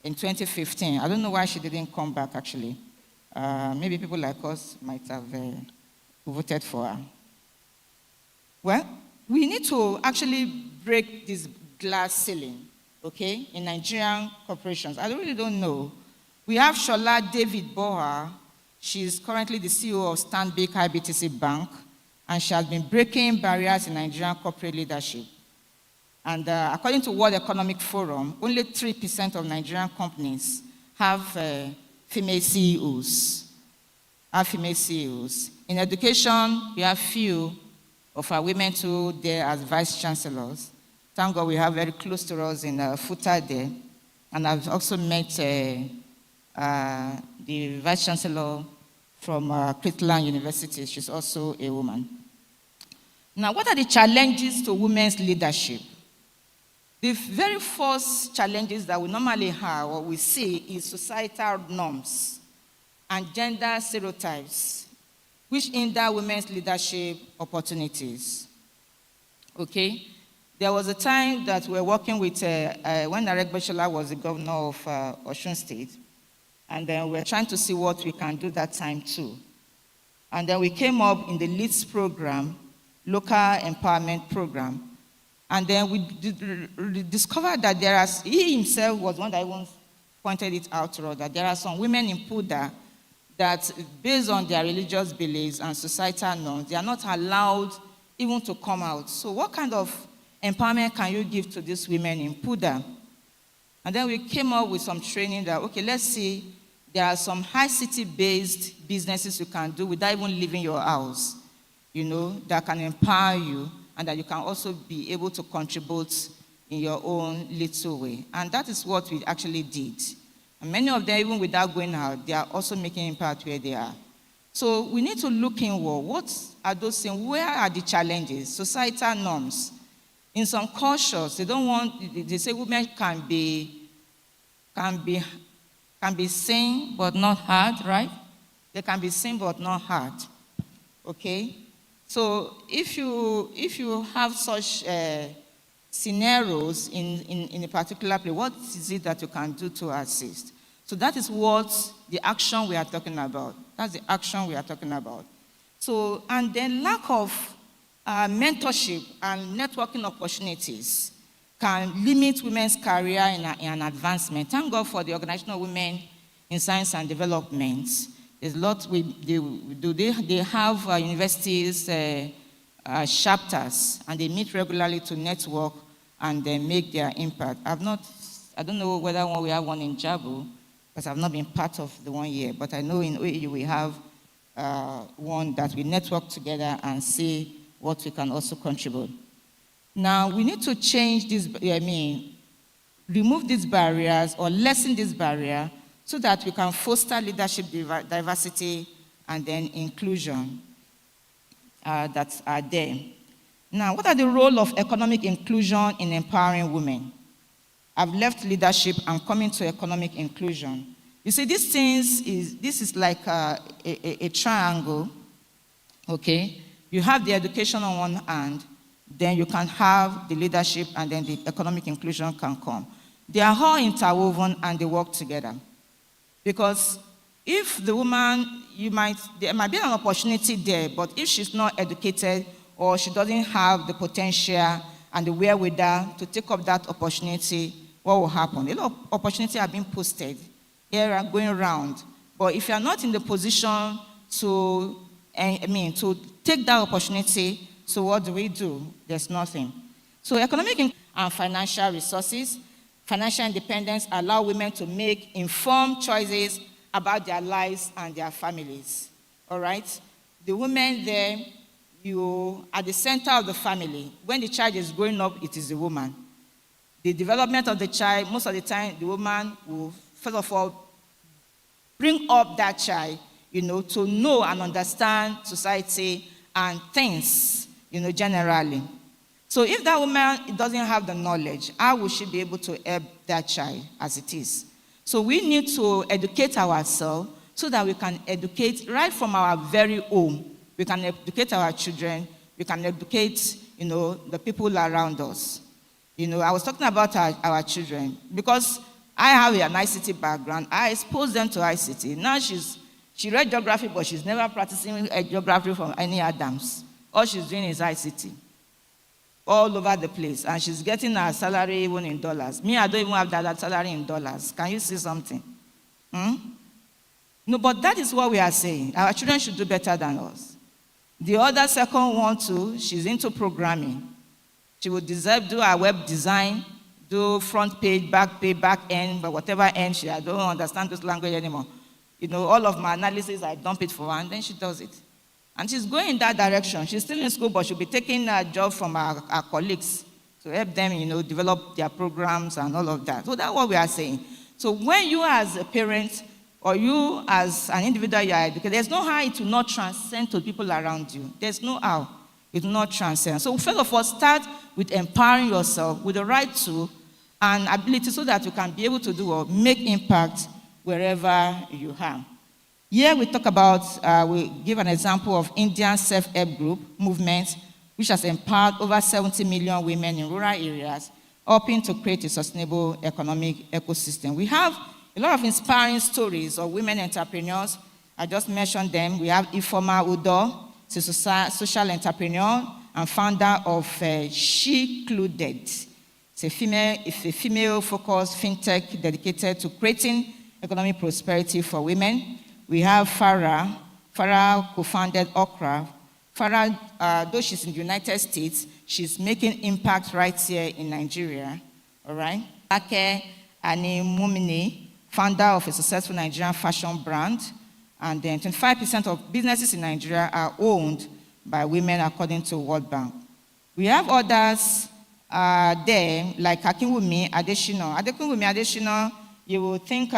[SPEAKER 5] in 2015. I don't know why she didn't come back, actually. Maybe people like us might have voted for her. Well, we need to actually break this glass ceiling, okay, in Nigerian corporations. I really don't know. We have Shola David Boha. She's currently the CEO of Stanbic IBTC Bank, and she has been breaking barriers in Nigerian corporate leadership. And according to World Economic Forum, only 3% of Nigerian companies have female CEOs. In education, we have few of our women too there as vice chancellors. Thank God we have very close to us in Futa there. And I've also met the vice chancellor from Kirtland University. She's also a woman. Now, what are the challenges to women's leadership? The very first challenges that we normally have, or we see, is societal norms and gender stereotypes, which hinder women's leadership opportunities. Okay? There was a time that we were working with, when Narek Bashola was the governor of Osun State, and then we were trying to see what we can do that time too. And then we came up in the LEADS program, local empowerment program, and then we discovered that he himself was one that once pointed it out to us, that there are some women in Puda that based on their religious beliefs and societal norms, they are not allowed even to come out. So what kind of empowerment can you give to these women in Puda? And then we came up with some training that, okay, let's see, there are some high city-based businesses you can do without even leaving your house, that can empower you and that you can also be able to contribute in your own little way. And that is what we actually did. And many of them, even without going out, they are also making impact where they are. So we need to look inward. What are those things? Where are the challenges? Societal norms. In some cultures, they say women can be seen but not heard, right? They can be seen but not heard. Okay? So if you have such scenarios in a particular place, what is it that you can do to assist? So that is what the action we are talking about. That's the action we are talking about. So, and then lack of mentorship and networking opportunities can limit women's career in advancement. Thank God for the Organization of Women in Science and Development. There's a lot they have universities, chapters, and they meet regularly to network and then make their impact. I don't know whether we have one in JABU, because I've not been part of the 1 year, but I know in OAU we have one that we network together and see what we can also contribute. Now, we need to change this, remove these barriers or lessen this barrier so that we can foster leadership diversity and then inclusion that are there. Now, what are the role of economic inclusion in empowering women? I've left leadership and coming to economic inclusion. You see, this is like a triangle, okay? You have the education on one hand, then you can have the leadership, and then the economic inclusion can come. They are all interwoven and they work together. Because if the woman, there might be an opportunity there, but if she's not educated or she doesn't have the potential and the wherewithal to take up that opportunity, what will happen? A lot of opportunities are being posted here and going around. But if you're not in the position to take that opportunity, so what do? There's nothing. So economic and financial resources, financial independence allow women to make informed choices about their lives and their families. All right? The women there, you are the center of the family. When the child is growing up, it is the woman. The development of the child, most of the time, the woman will, first of all, bring up that child, to know and understand society and things, generally. So if that woman doesn't have the knowledge, how will she be able to help that child as it is? So we need to educate ourselves so that we can educate right from our very home. We can educate our children. We can educate, the people around us. I was talking about our children because I have an ICT background. I exposed them to ICT. Now she read geography, but she's never practicing geography from any Adams. All she's doing is ICT. All over the place. And she's getting her salary even in dollars. Me, I don't even have that salary in dollars. Can you see something? No, but that is what we are saying. Our children should do better than us. The other second one too, she's into programming. She would do her web design, do front page, back end, but whatever end, I don't understand this language anymore. All of my analysis, I dump it for her, and then she does it. And she's going in that direction. She's still in school, but she'll be taking a job from our colleagues to help them, develop their programs and all of that. So that's what we are saying. So when you as a parent or you as an individual, you are educated, there's no how it will not transcend to people around you. There's no how it will not transcend. So first of all, start with empowering yourself with the right tool and ability so that you can be able to do or make impact wherever you are. Here we talk about, we give an example of Indian self-help group movement, which has empowered over 70 million women in rural areas, helping to create a sustainable economic ecosystem. We have a lot of inspiring stories of women entrepreneurs. I just mentioned them. We have Ifoma Udo, she's a social entrepreneur and founder of She Included. It's a female-focused fintech dedicated to creating economic prosperity for women. We have Farah. Farah co-founded Okra. Farah, though she's in the United States, she's making impact right here in Nigeria, all right? Ake Ani Mumini, founder of a successful Nigerian fashion brand, and then 25% of businesses in Nigeria are owned by women according to World Bank. We have others there, like Akinwumi Adesina. Akinwumi Adesina, you will think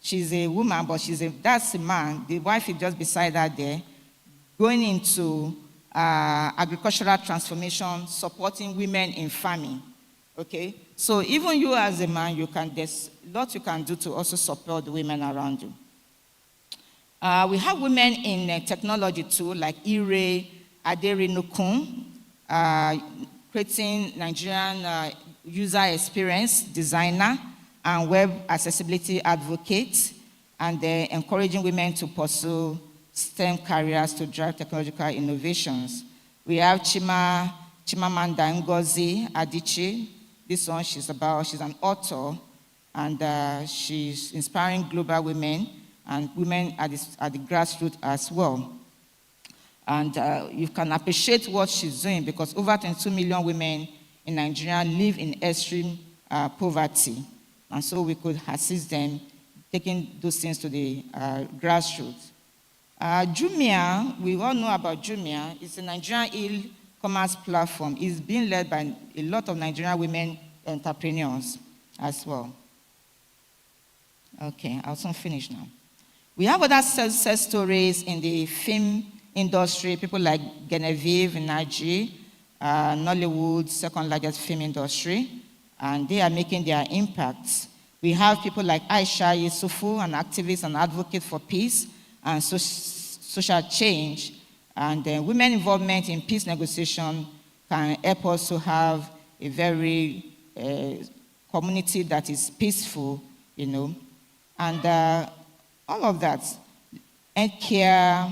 [SPEAKER 5] she's a woman, but that's a man. The wife is just beside her there, going into agricultural transformation, supporting women in farming. Okay? So even you as a man, there's lots you can do to also support the women around you. We have women in technology too, like Ire Aderinukun, creating Nigerian user experience designer and web accessibility advocate, and encouraging women to pursue STEM careers to drive technological innovations. We have Chimamanda Ngozi Adichie. This one, she's an author, and she's inspiring global women and women at the grassroots as well. And you can appreciate what she's doing, because over 22 million women in Nigeria live in extreme poverty. And so we could assist them taking those things to the grassroots. Jumia, we all know about Jumia. It's a Nigerian e-commerce platform. It's being led by a lot of Nigerian women entrepreneurs as well. Okay, I'll soon finish now. We have other success stories in the film industry, people like Genevieve Naji, Nollywood's second largest film industry, and they are making their impact. We have people like Aisha Yusufu, an activist and advocate for peace and social change, and women involvement in peace negotiation can help us to have a very community that is peaceful, you know, and all of that. And care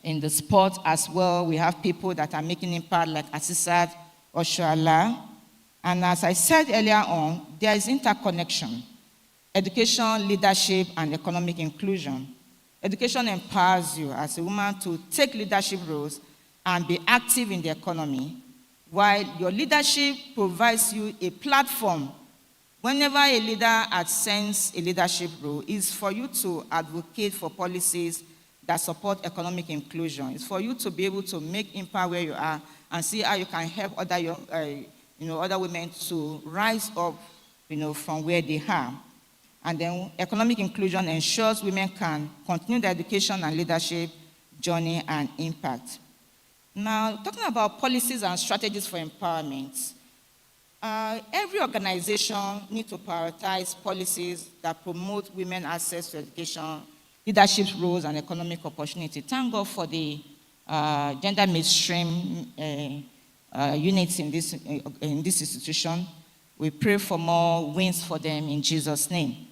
[SPEAKER 5] in the sport as well, we have people that are making impact like Asisat Oshoala. And as I said earlier on, there is interconnection. Education, leadership, and economic inclusion. Education empowers you as a woman to take leadership roles and be active in the economy, while your leadership provides you a platform. Whenever a leader ascends a leadership role, is for you to advocate for policies that support economic inclusion. It's for you to be able to make impact where you are and see how you can help other women to rise up, from where they are. And then economic inclusion ensures women can continue their education and leadership journey and impact. Now, talking about policies and strategies for empowerment, every organization needs to prioritize policies that promote women's access to education, leadership roles, and economic opportunity. Thank God for the gender mainstream units in this institution. We pray for more wins for them in Jesus' name.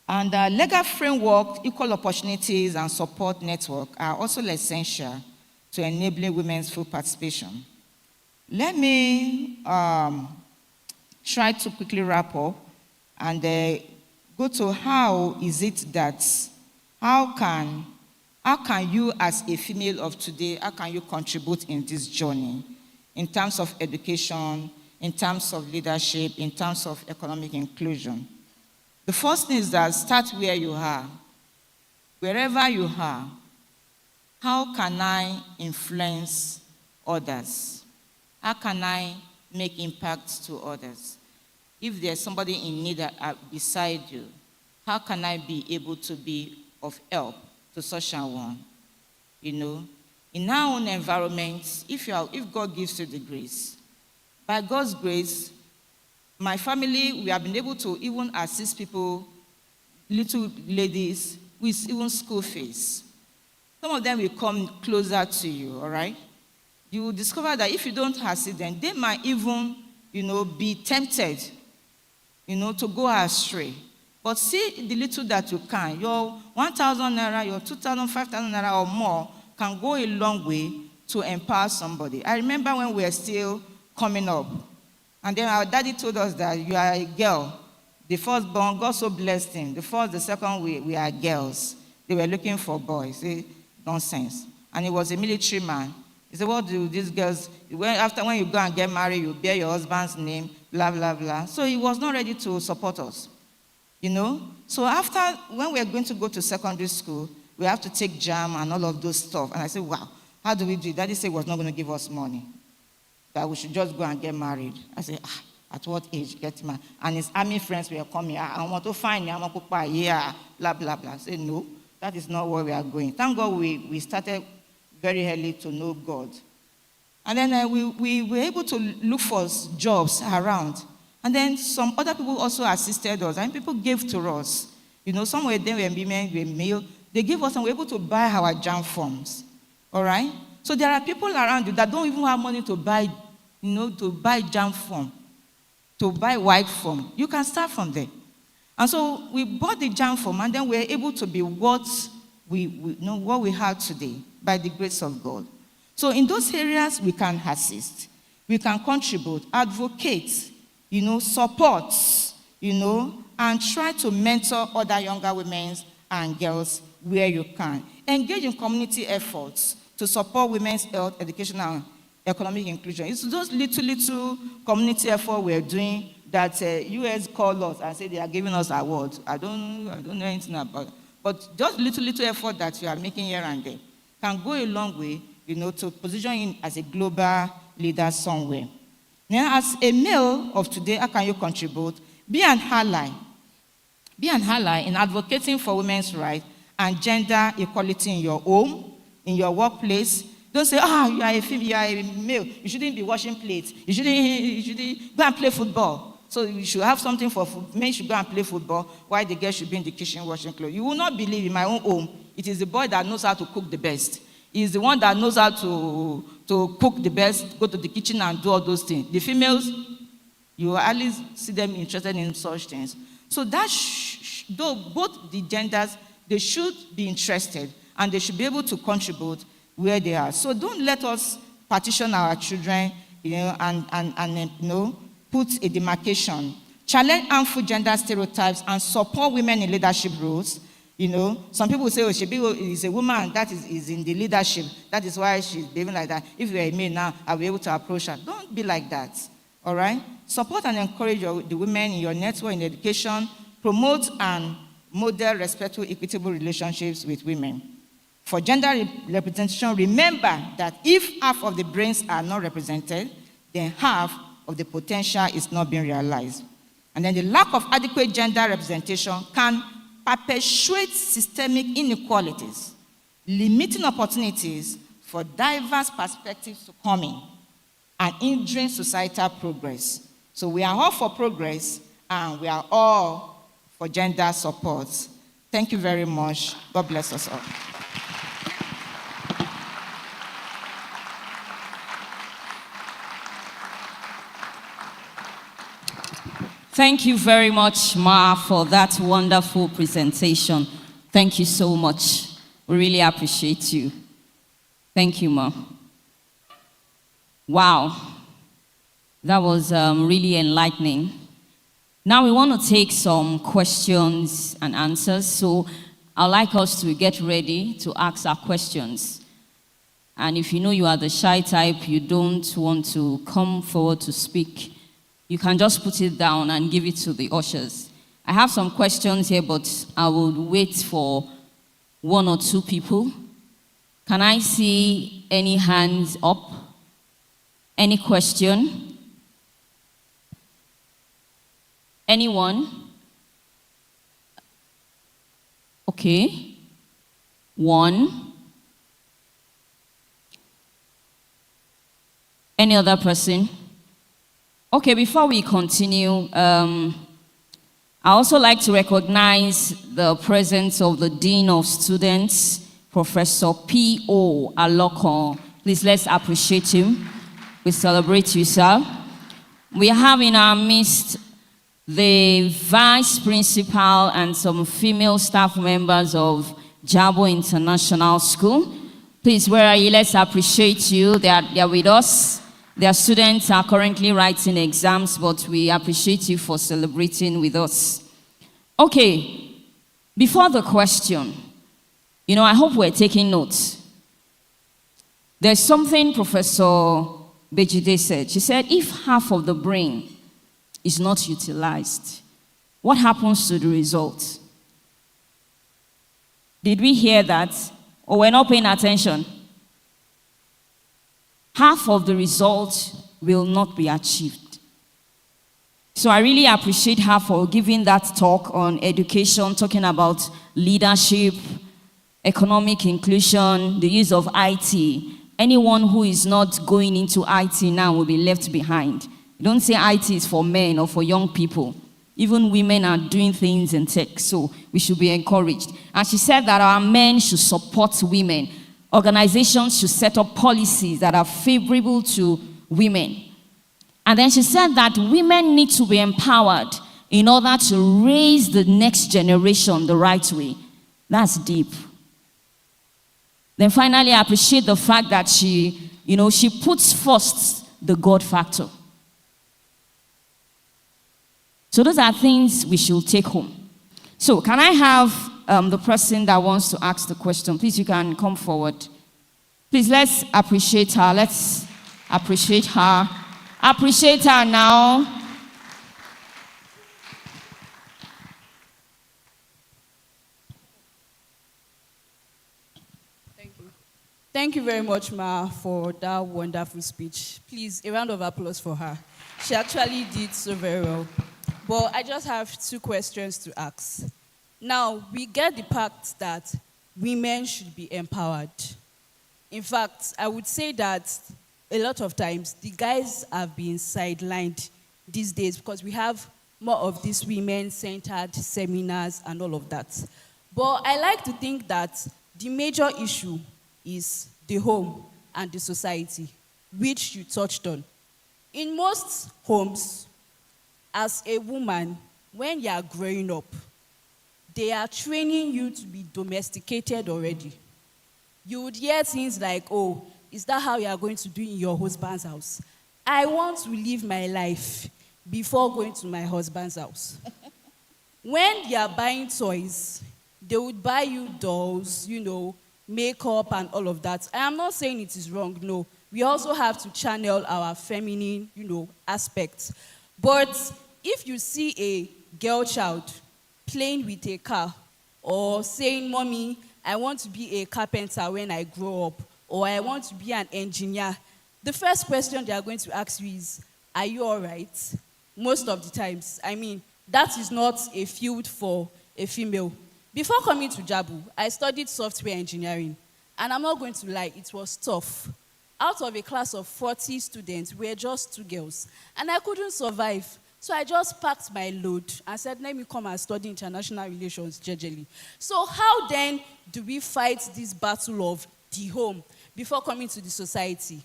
[SPEAKER 5] And legal framework, equal opportunities, and support network are also essential to enabling women's full participation. Let me try to quickly wrap up and go to how can you as a female of today, how can you contribute in this journey in terms of education, in terms of leadership, in terms of economic inclusion? The first thing is that start where you are. Wherever you are, how can I influence others? How can I make impact to others? If there's somebody in need beside you, how can I be able to be of help to such a one? In our own environment, if God gives you the grace, by God's grace, my family, we have been able to even assist people, little ladies, with even school fees. Some of them will come closer to you, all right? You will discover that if you don't assist them, they might even, be tempted, to go astray. But see the little that you can. Your 1,000 naira, your 2,000, 5,000 naira or more can go a long way to empower somebody. I remember when we were still coming up, and then our daddy told us that you are a girl, The firstborn, God so blessed him. The first, the second, we are girls. They were looking for boys. Say, nonsense. And he was a military man. He said, what do these girls, when you go and get married, you bear your husband's name, blah, blah, blah. So he was not ready to support us, you know. So after, when we are going to go to secondary school, we have to take JAM and all of those stuff. And I said, wow, how do we do it? Daddy said he was not going to give us money, that we should just go and get married. I said, at what age get married? And his army friends were coming, I want to find you, I want to buy, yeah, blah, blah, blah. I said, no, that is not where we are going. Thank God we started very early to know God. And then we were able to look for jobs around. And then some other people also assisted us, and people gave to us. You know, some were there, were women, were male. They gave us, and we were able to buy our JAM forms. All right? So there are people around you that don't even have money to buy, you know, to buy JAM form, to buy white form. You can start from there. And so we bought the JAM form, and then we were able to be what what we have today by the grace of God. So in those areas, we can assist, we can contribute, advocate, you know, support, you know, and try to mentor other younger women and girls where you can. Engage in community efforts to support women's health, education, and economic inclusion. It's those little community efforts we're doing that US call us and say they are giving us awards. I don't know anything about it. But just little effort that you are making here and there can go a long way, you know, to position you as a global leader somewhere. Now, as a male of today, how can you contribute? Be an ally. Be an ally in advocating for women's rights and gender equality in your home, in your workplace. Don't say, you are a female, you are a male. You shouldn't be washing plates. You shouldn't go and play football. So you should have something for men should go and play football, while the girl should be in the kitchen washing clothes. You will not believe, in my own home, it is the boy that knows how to cook the best. He is the one that knows how to cook the best, go to the kitchen and do all those things. The females, you will at least see them interested in such things. So that, though both the genders, they should be interested, and they should be able to contribute where they are. So don't let us partition our children, you know, and you know, put a demarcation. Challenge harmful gender stereotypes and support women in leadership roles. You know, some people say, she is a woman that is in the leadership. That is why she's behaving like that. If you're a male now, I'll be able to approach her. Don't be like that, all right? Support and encourage the women in your network, in education. Promote and model respectful, equitable relationships with women. For gender representation, remember that if half of the brains are not represented, then half of the potential is not being realized. And then the lack of adequate gender representation can perpetuate systemic inequalities, limiting opportunities for diverse perspectives to come in, and hindering societal progress. So we are all for progress, and we are all for gender support. Thank you very much. God bless us all.
[SPEAKER 1] Thank you very much, Ma, for that wonderful presentation. Thank you so much. We really appreciate you. Thank you, Ma. Wow. That was really enlightening. Now we want to take some questions and answers. So I'd like us to get ready to ask our questions. And if you know you are the shy type, you don't want to come forward to speak, you can just put it down and give it to the ushers. I have some questions here, but I will wait for one or two people. Can I see any hands up? Any question? Anyone? Okay. One. Any other person? Okay, before we continue, I also like to recognize the presence of the Dean of Students, Professor P.O. Alokon. Please, let's appreciate him. We celebrate you, sir. We have in our midst the Vice Principal and some female staff members of JABU International School. Please, where are you? Let's appreciate you. They are with us. Their students are currently writing exams, but we appreciate you for celebrating with us. Okay, before the question, I hope we're taking notes. There's something Professor Bejide said. She said, if half of the brain is not utilized, what happens to the result? Did we hear that? Or we're not paying attention? Half of the result will not be achieved. So I really appreciate her for giving that talk on education, talking about leadership, economic inclusion, the use of IT. Anyone who is not going into IT now will be left behind. You don't say IT is for men or for young people. Even women are doing things in tech, so we should be encouraged. And she said that our men should support women. Organizations should set up policies that are favorable to women. And then she said that women need to be empowered in order to raise the next generation the right way. That's deep. Then finally, I appreciate the fact that she puts first the God factor. So those are things we should take home. So can I have the person that wants to ask the question? Please, you can come forward. Please, let's appreciate her. Let's appreciate her. Appreciate her now.
[SPEAKER 6] Thank you. Thank you very much, Ma, for that wonderful speech. Please, a round of applause for her. She actually did so very well. But I just have 2 questions to ask. Now, we get the fact that women should be empowered. In fact, I would say that a lot of times the guys have been sidelined these days because we have more of these women-centered seminars and all of that. But I like to think that the major issue is the home and the society, which you touched on. In most homes, as a woman, when you are growing up, they are training you to be domesticated already. You would hear things like, oh, is that how you are going to do in your husband's house? I want to live my life before going to my husband's house. When you are buying toys, they would buy you dolls, makeup and all of that. I am not saying it is wrong, no. We also have to channel our feminine, aspects. But if you see a girl child playing with a car or saying, Mommy, I want to be a carpenter when I grow up, or I want to be an engineer, the first question they are going to ask you is, are you all right? Most of the times. I mean, that is not a field for a female. Before coming to JABU, I studied software engineering. And I'm not going to lie, it was tough. Out of a class of 40 students, we were just 2 girls. And I couldn't survive. So I just packed my load and said, let me come and study international relations, jejely. So how then do we fight this battle of the home before coming to the society?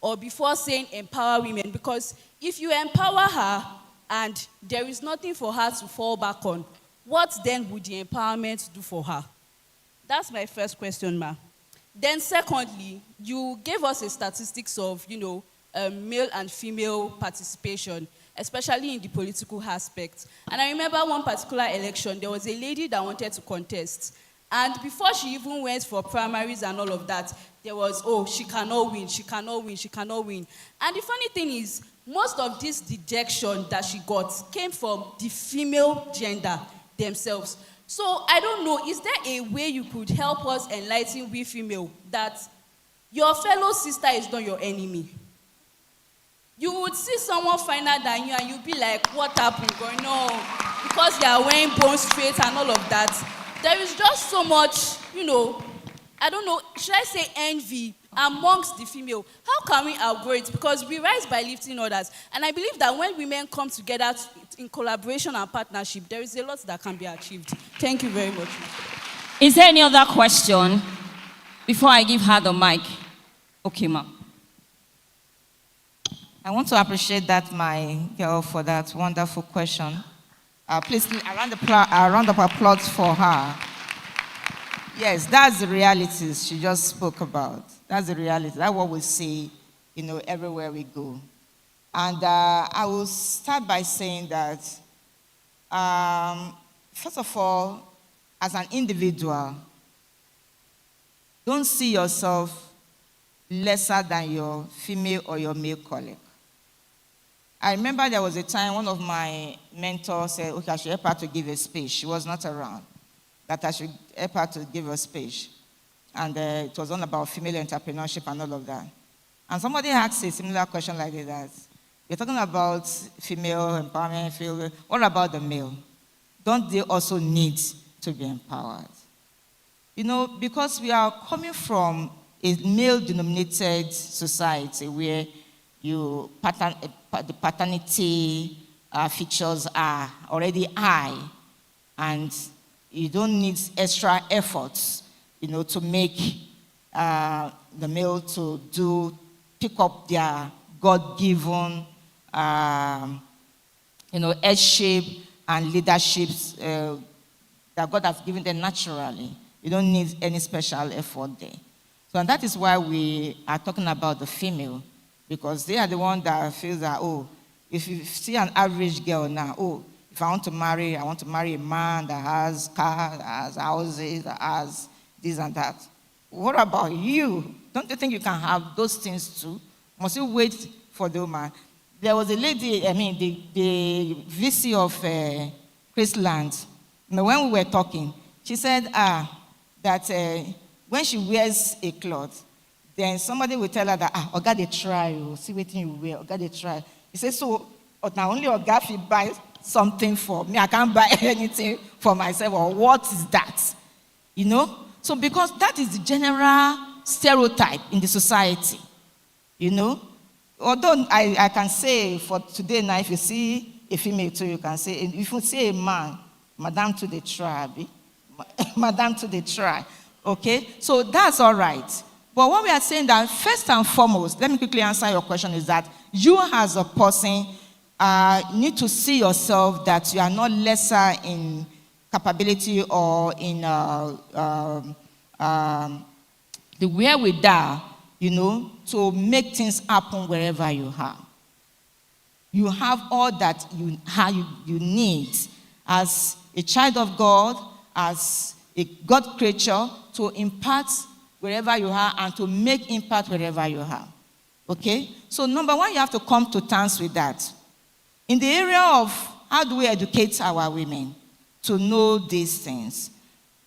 [SPEAKER 6] Or before saying empower women? Because if you empower her and there is nothing for her to fall back on, what then would the empowerment do for her? That's my first question, Ma. Then secondly, you gave us a statistics of, male and female participation, especially in the political aspect. And I remember one particular election, there was a lady that wanted to contest. And before she even went for primaries and all of that, there was, oh, she cannot win, she cannot win, she cannot win. And the funny thing is, most of this dejection that she got came from the female gender themselves. So I don't know, is there a way you could help us enlighten we female that your fellow sister is not your enemy? You would see someone finer than you and you'd be like, what happened? Going on? Because you are wearing bone straight and all of that. There is just so much, I don't know, should I say envy amongst the female? How can we outgrow it? Because we rise by lifting others. And I believe that when women come together in collaboration and partnership, there is a lot that can be achieved. Thank you very much.
[SPEAKER 1] Is there any other question before I give her the mic? Okay, ma'am.
[SPEAKER 5] I want to appreciate that, my girl, for that wonderful question. Please, a round of applause for her. Yes, that's the realities she just spoke about. That's the reality. That's what we see, everywhere we go. And I will start by saying that, first of all, as an individual, don't see yourself lesser than your female or your male colleague. I remember there was a time one of my mentors said, okay, I should help her to give a speech. She was not around. That I should help her to give a speech. And it was all about female entrepreneurship and all of that. And somebody asked a similar question like that. You're talking about female empowerment, what about the male? Don't they also need to be empowered? Because we are coming from a male-dominated society where the paternity features are already high, and you don't need extra efforts, to make the male to pick up their God-given, headship and leaderships that God has given them naturally. You don't need any special effort there. So, and that is why we are talking about the female, because they are the one that feels that, if you see an average girl now, if I want to marry a man that has cars, that has houses, that has this and that. What about you? Don't you think you can have those things too? Must you wait for the woman? There was a lady, the VC of Chrisland, when we were talking, she said that when she wears a cloth, then somebody will tell her that, Oga, they try, see what you wear, Oga, they try. He says, so now only Oga if you buy something for me, I can't buy anything for myself, or what is that? So because that is the general stereotype in the society, Although I can say for today now, if you see a female too, you can say, if you see a man, Madame to the try, Madame to the try. Okay? So that's all right. But what we are saying that first and foremost, let me quickly answer your question, is that you as a person need to see yourself that you are not lesser in capability or in the wherewithal, to make things happen wherever you are. You have all that you need as a child of God, as a God creature, to impart wherever you are and to make impact wherever you are. Okay? So number one, you have to come to terms with that. In the area of how do we educate our women to know these things?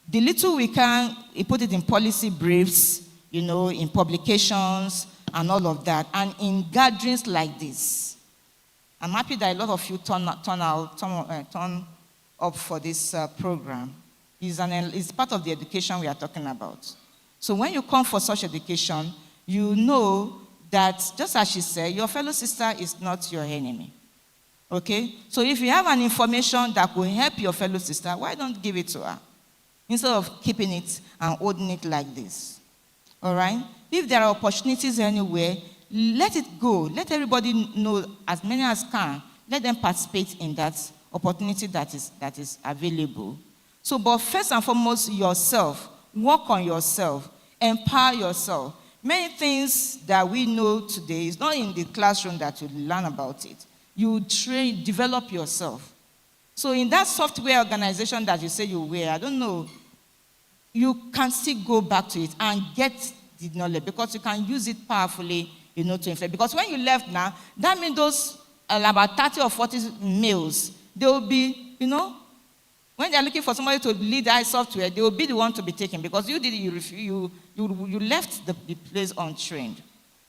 [SPEAKER 5] The little we can, we put it in policy briefs, in publications and all of that, and in gatherings like this. I'm happy that a lot of you turn up for this program. It's part of the education we are talking about. So when you come for such education, you know that, just as she said, your fellow sister is not your enemy. Okay? So if you have an information that will help your fellow sister, why don't give it to her? Instead of keeping it and holding it like this. All right? If there are opportunities anywhere, let it go. Let everybody know, as many as can. Let them participate in that opportunity that is available. So, but first and foremost, yourself. Work on yourself. Empower yourself. Many things that we know today is not in the classroom that you learn about it. You train, develop yourself. So in that software organization that you say you wear, I don't know, you can still go back to it and get the knowledge, because you can use it powerfully, to influence. Because when you left now, that means those about 30 or 40 males, they will be, when they're looking for somebody to lead that software, they will be the one to be taken, because you left the place untrained.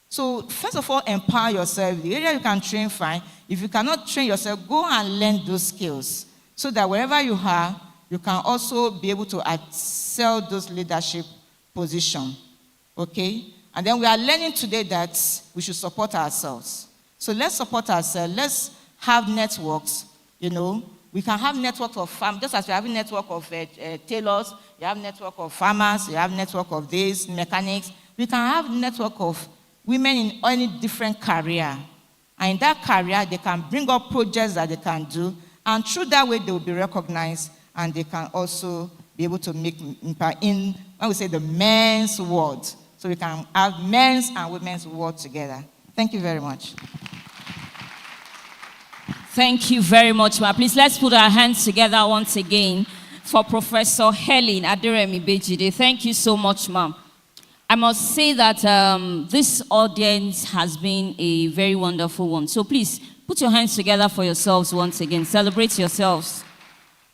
[SPEAKER 5] So first of all, empower yourself. The area you can train, fine. If you cannot train yourself, go and learn those skills, so that wherever you are, you can also be able to excel those leadership positions. Okay? And then we are learning today that we should support ourselves. So let's support ourselves. Let's have networks. We can have networks of farmers, just as we have a network of tailors, you have network of farmers, you have network of these mechanics. We can have network of women in any different career. And in that career, they can bring up projects that they can do, and through that way, they will be recognized, and they can also be able to make impact in, when we say the men's world. So we can have men's and women's world together. Thank you very much.
[SPEAKER 1] Thank you very much, ma. Please let's put our hands together once again for Professor Helen Aderemi-Bejide. Thank you so much, ma'am. I must say that this audience has been a very wonderful one. So please put your hands together for yourselves once again. Celebrate yourselves.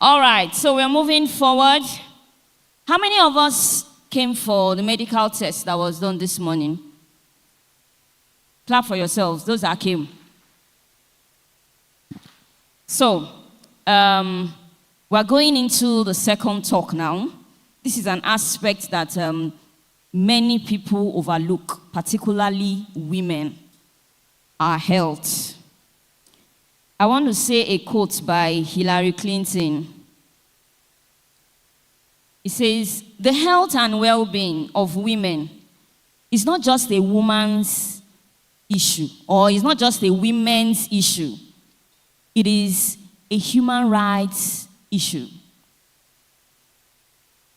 [SPEAKER 1] All right, so we're moving forward. How many of us came for the medical test that was done this morning? Clap for yourselves, those that came. So, we're going into the second talk now. This is an aspect that many people overlook, particularly women, our health. I want to say a quote by Hillary Clinton. It says, "The health and well-being of women is not just a woman's issue, or it's not just a women's issue. It is a human rights issue."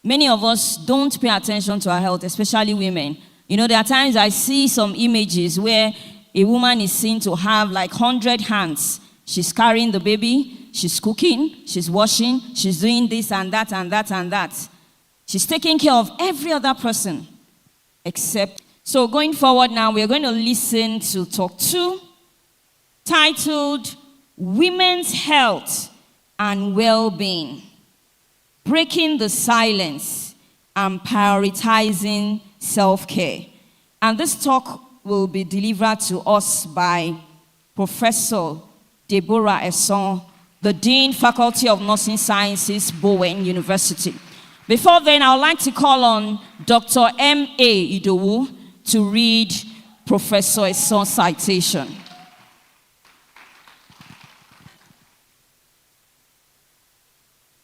[SPEAKER 1] Many of us don't pay attention to our health, especially women. You know, there are times I see some images where a woman is seen to have like 100 hands. She's carrying the baby, she's cooking, she's washing, she's doing this and that and that and that. She's taking care of every other person except. So going forward now, we're going to listen to talk 2, titled Women's Health and Well-Being, Breaking the Silence and Prioritizing Self-Care. And this talk will be delivered to us by Professor Deborah Esson, the Dean, Faculty of Nursing Sciences, Bowen University. Before then, I would like to call on Dr. M.A. Idowu to read Professor Esson's citation.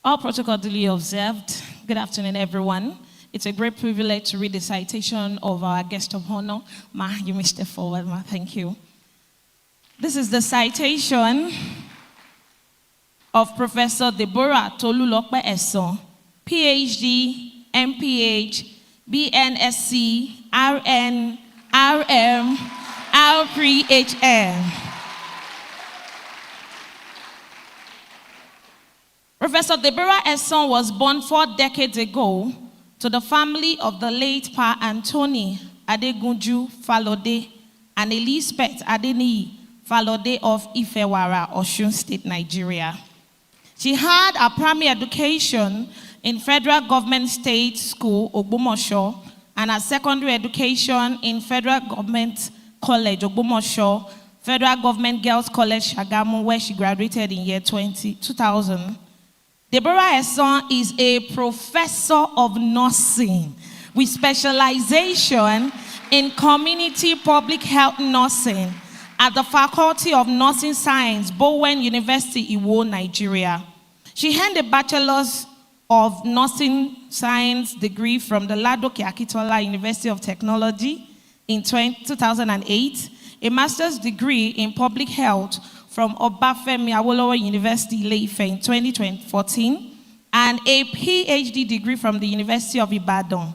[SPEAKER 3] All protocol duly observed. Good afternoon, everyone. It's a great privilege to read the citation of our guest of honor. Ma, you may step forward, ma. Thank you. This is the citation of Professor Deborah Tolulope Esson, PhD, MPH, BNSC, RN, RM, R3HM. Professor Deborah Esson was born 4 decades ago to the family of the late Pa Anthony Adegunju Falode and Elizabeth Adeniyi Falode of Ifewara, Osun State, Nigeria. She had her primary education in Federal Government State School, Ogbomosho, and her secondary education in Federal Government College, Ogbomosho, Federal Government Girls College, Shagamu, where she graduated in year 2000. Deborah Esson is a professor of nursing with specialization in community public health nursing at the Faculty of Nursing Science, Bowen University, Iwo, Nigeria. She earned a Bachelor's of Nursing Science degree from the Ladoke Akitola University of Technology in 2008, a master's degree in public health from Obafemi Awolowo University, Ile-Ife in 2014, and a PhD degree from the University of Ibadan.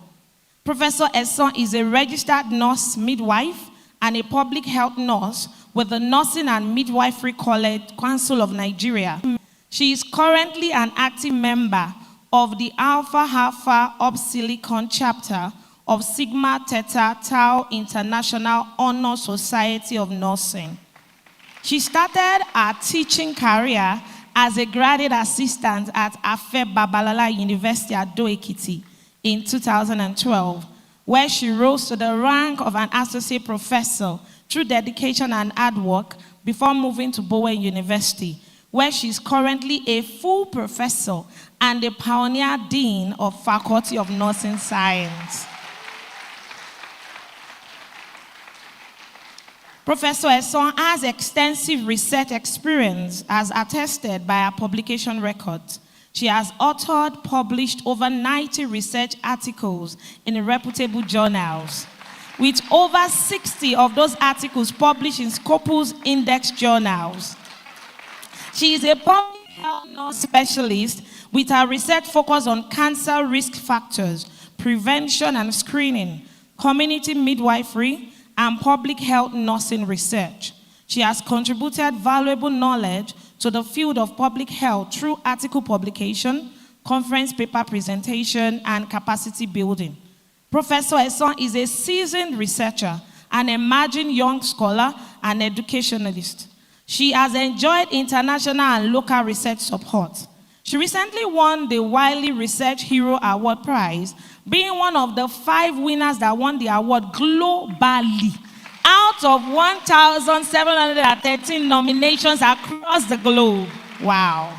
[SPEAKER 3] Professor Esson is a registered nurse midwife and a public health nurse with the Nursing and Midwifery College Council of Nigeria. She is currently an active member of the Alpha Alpha Upsilon chapter of Sigma Theta Tau International Honor Society of Nursing. She started her teaching career as a graduate assistant at Afe Babalola University at Ado-Ekiti in 2012, where she rose to the rank of an associate professor through dedication and hard work before moving to Bowen University, where she is currently a full professor and a pioneer dean of Faculty of Nursing Science. Professor Esson has extensive research experience as attested by her publication records. She has authored, published over 90 research articles in reputable journals, with over 60 of those articles published in Scopus Index journals. She is a public health nurse specialist with her research focus on cancer risk factors, prevention and screening, community midwifery, and public health nursing research. She has contributed valuable knowledge to the field of public health through article publication, conference paper presentation, and capacity building. Professor Eson is a seasoned researcher, an emerging young scholar, and educationalist. She has enjoyed international and local research support. She recently won the Wiley Research Hero Award Prize, being one of the 5 winners that won the award globally out of 1,713 nominations across the globe. Wow.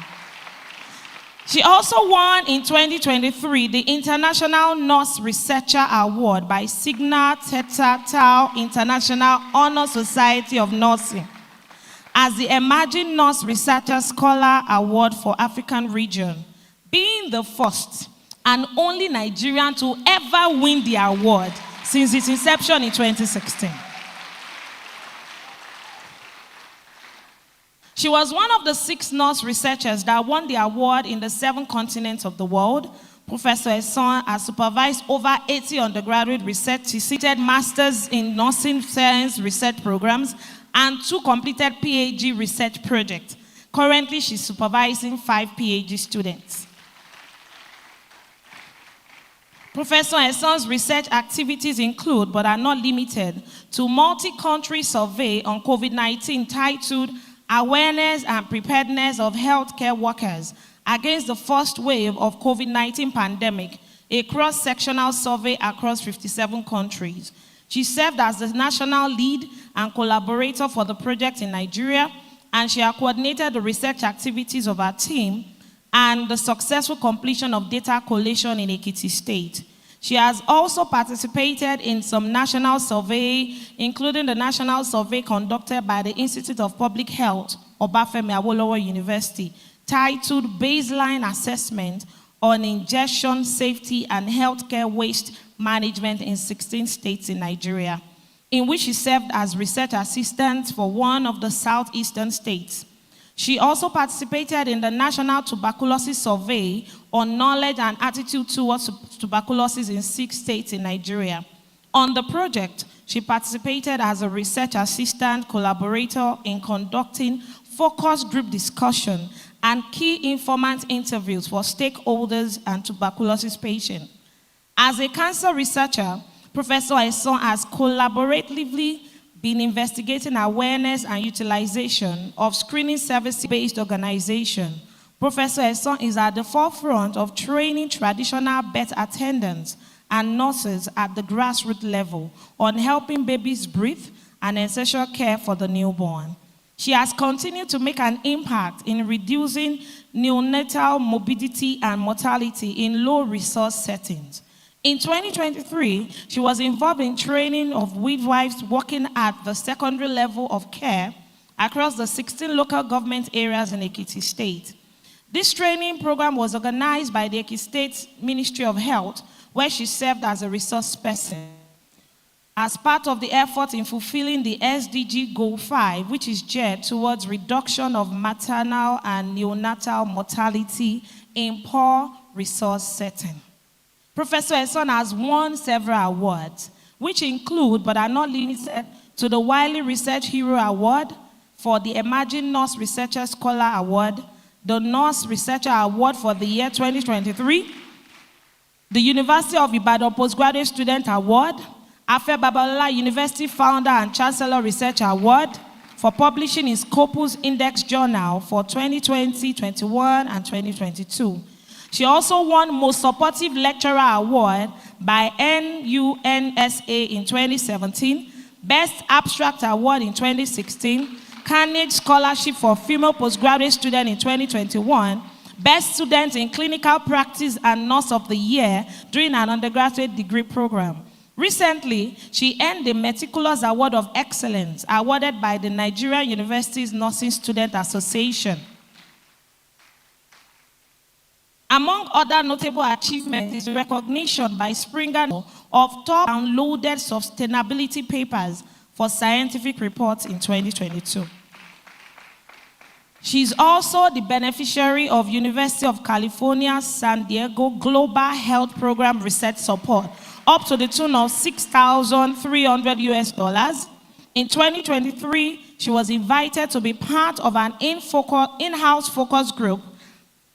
[SPEAKER 3] She also won in 2023 the International Nurse Researcher Award by Sigma Theta Tau International Honor Society of Nursing as the Emerging Nurse Researcher Scholar Award for African Region, being the first and only Nigerian to ever win the award since its inception in 2016. She was one of the 6 nurse researchers that won the award in the 7 continents of the world. Professor Eson has supervised over 80 undergraduate research. She completed masters in nursing science research programs and 2 completed PhD research projects. Currently, she's supervising 5 PhD students. Professor Eson's research activities include, but are not limited to, multi-country survey on COVID-19 titled Awareness and Preparedness of Healthcare Workers Against the First Wave of COVID-19 Pandemic, a cross-sectional survey across 57 countries. She served as the national lead and collaborator for the project in Nigeria, and she has coordinated the research activities of our team and the successful completion of data collation in Ekiti State. She has also participated in some national survey, including the national survey conducted by the Institute of Public Health, Obafemi Awolowo University, titled Baseline Assessment on Ingestion Safety and Healthcare Waste Management in 16 states in Nigeria, in which she served as research assistant for one of the southeastern states. She also participated in the National Tuberculosis Survey on knowledge and attitude towards tuberculosis in 6 states in Nigeria. On the project, she participated as a research assistant collaborator in conducting focus group discussion and key informant interviews for stakeholders and tuberculosis patients. As a cancer researcher, Professor Eson has collaboratively been investigating awareness and utilization of screening service-based organization. Professor Eson is at the forefront of training traditional birth attendants and nurses at the grassroots level on helping babies breathe and essential care for the newborn. She has continued to make an impact in reducing neonatal morbidity and mortality in low-resource settings. In 2023, she was involved in training of midwives working at the secondary level of care across the 16 local government areas in Ekiti State. This training program was organized by the Ekiti State Ministry of Health, where she served as a resource person. As part of the effort in fulfilling the SDG Goal 5, which is geared towards reduction of maternal and neonatal mortality in poor resource settings. Professor Eson has won several awards, which include, but are not limited to, the Wiley Research Hero Award for the Emerging Nurse Researcher Scholar Award, the Nurse Researcher Award for the year 2023, the University of Ibadan Postgraduate Student Award, Afe Babalola University Founder and Chancellor Research Award for publishing in Scopus Index Journal for 2020, 21, and 2022. She also won Most Supportive Lecturer Award by NUNSA in 2017, Best Abstract Award in 2016, Carnegie Scholarship for Female Postgraduate Student in 2021, Best Student in Clinical Practice and Nurse of the Year during an undergraduate degree program. Recently, she earned the Meticulous Award of Excellence, awarded by the Nigerian Universities Nursing Student Association. Among other notable achievements is recognition by Springer of top downloaded sustainability papers for scientific reports in 2022. She's also the beneficiary of University of California, San Diego Global Health Program Research Support up to the tune of $6,300 US. In 2023, she was invited to be part of an in-house focus group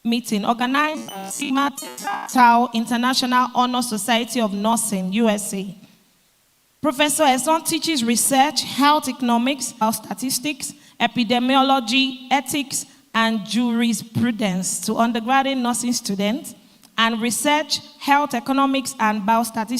[SPEAKER 3] meeting organized by Sigma Tau International Honor Society of Nursing, USA. Professor Eson teaches research, health economics, health statistics, epidemiology, ethics, and jurisprudence to undergraduate nursing students, and research, health economics, and biostatistics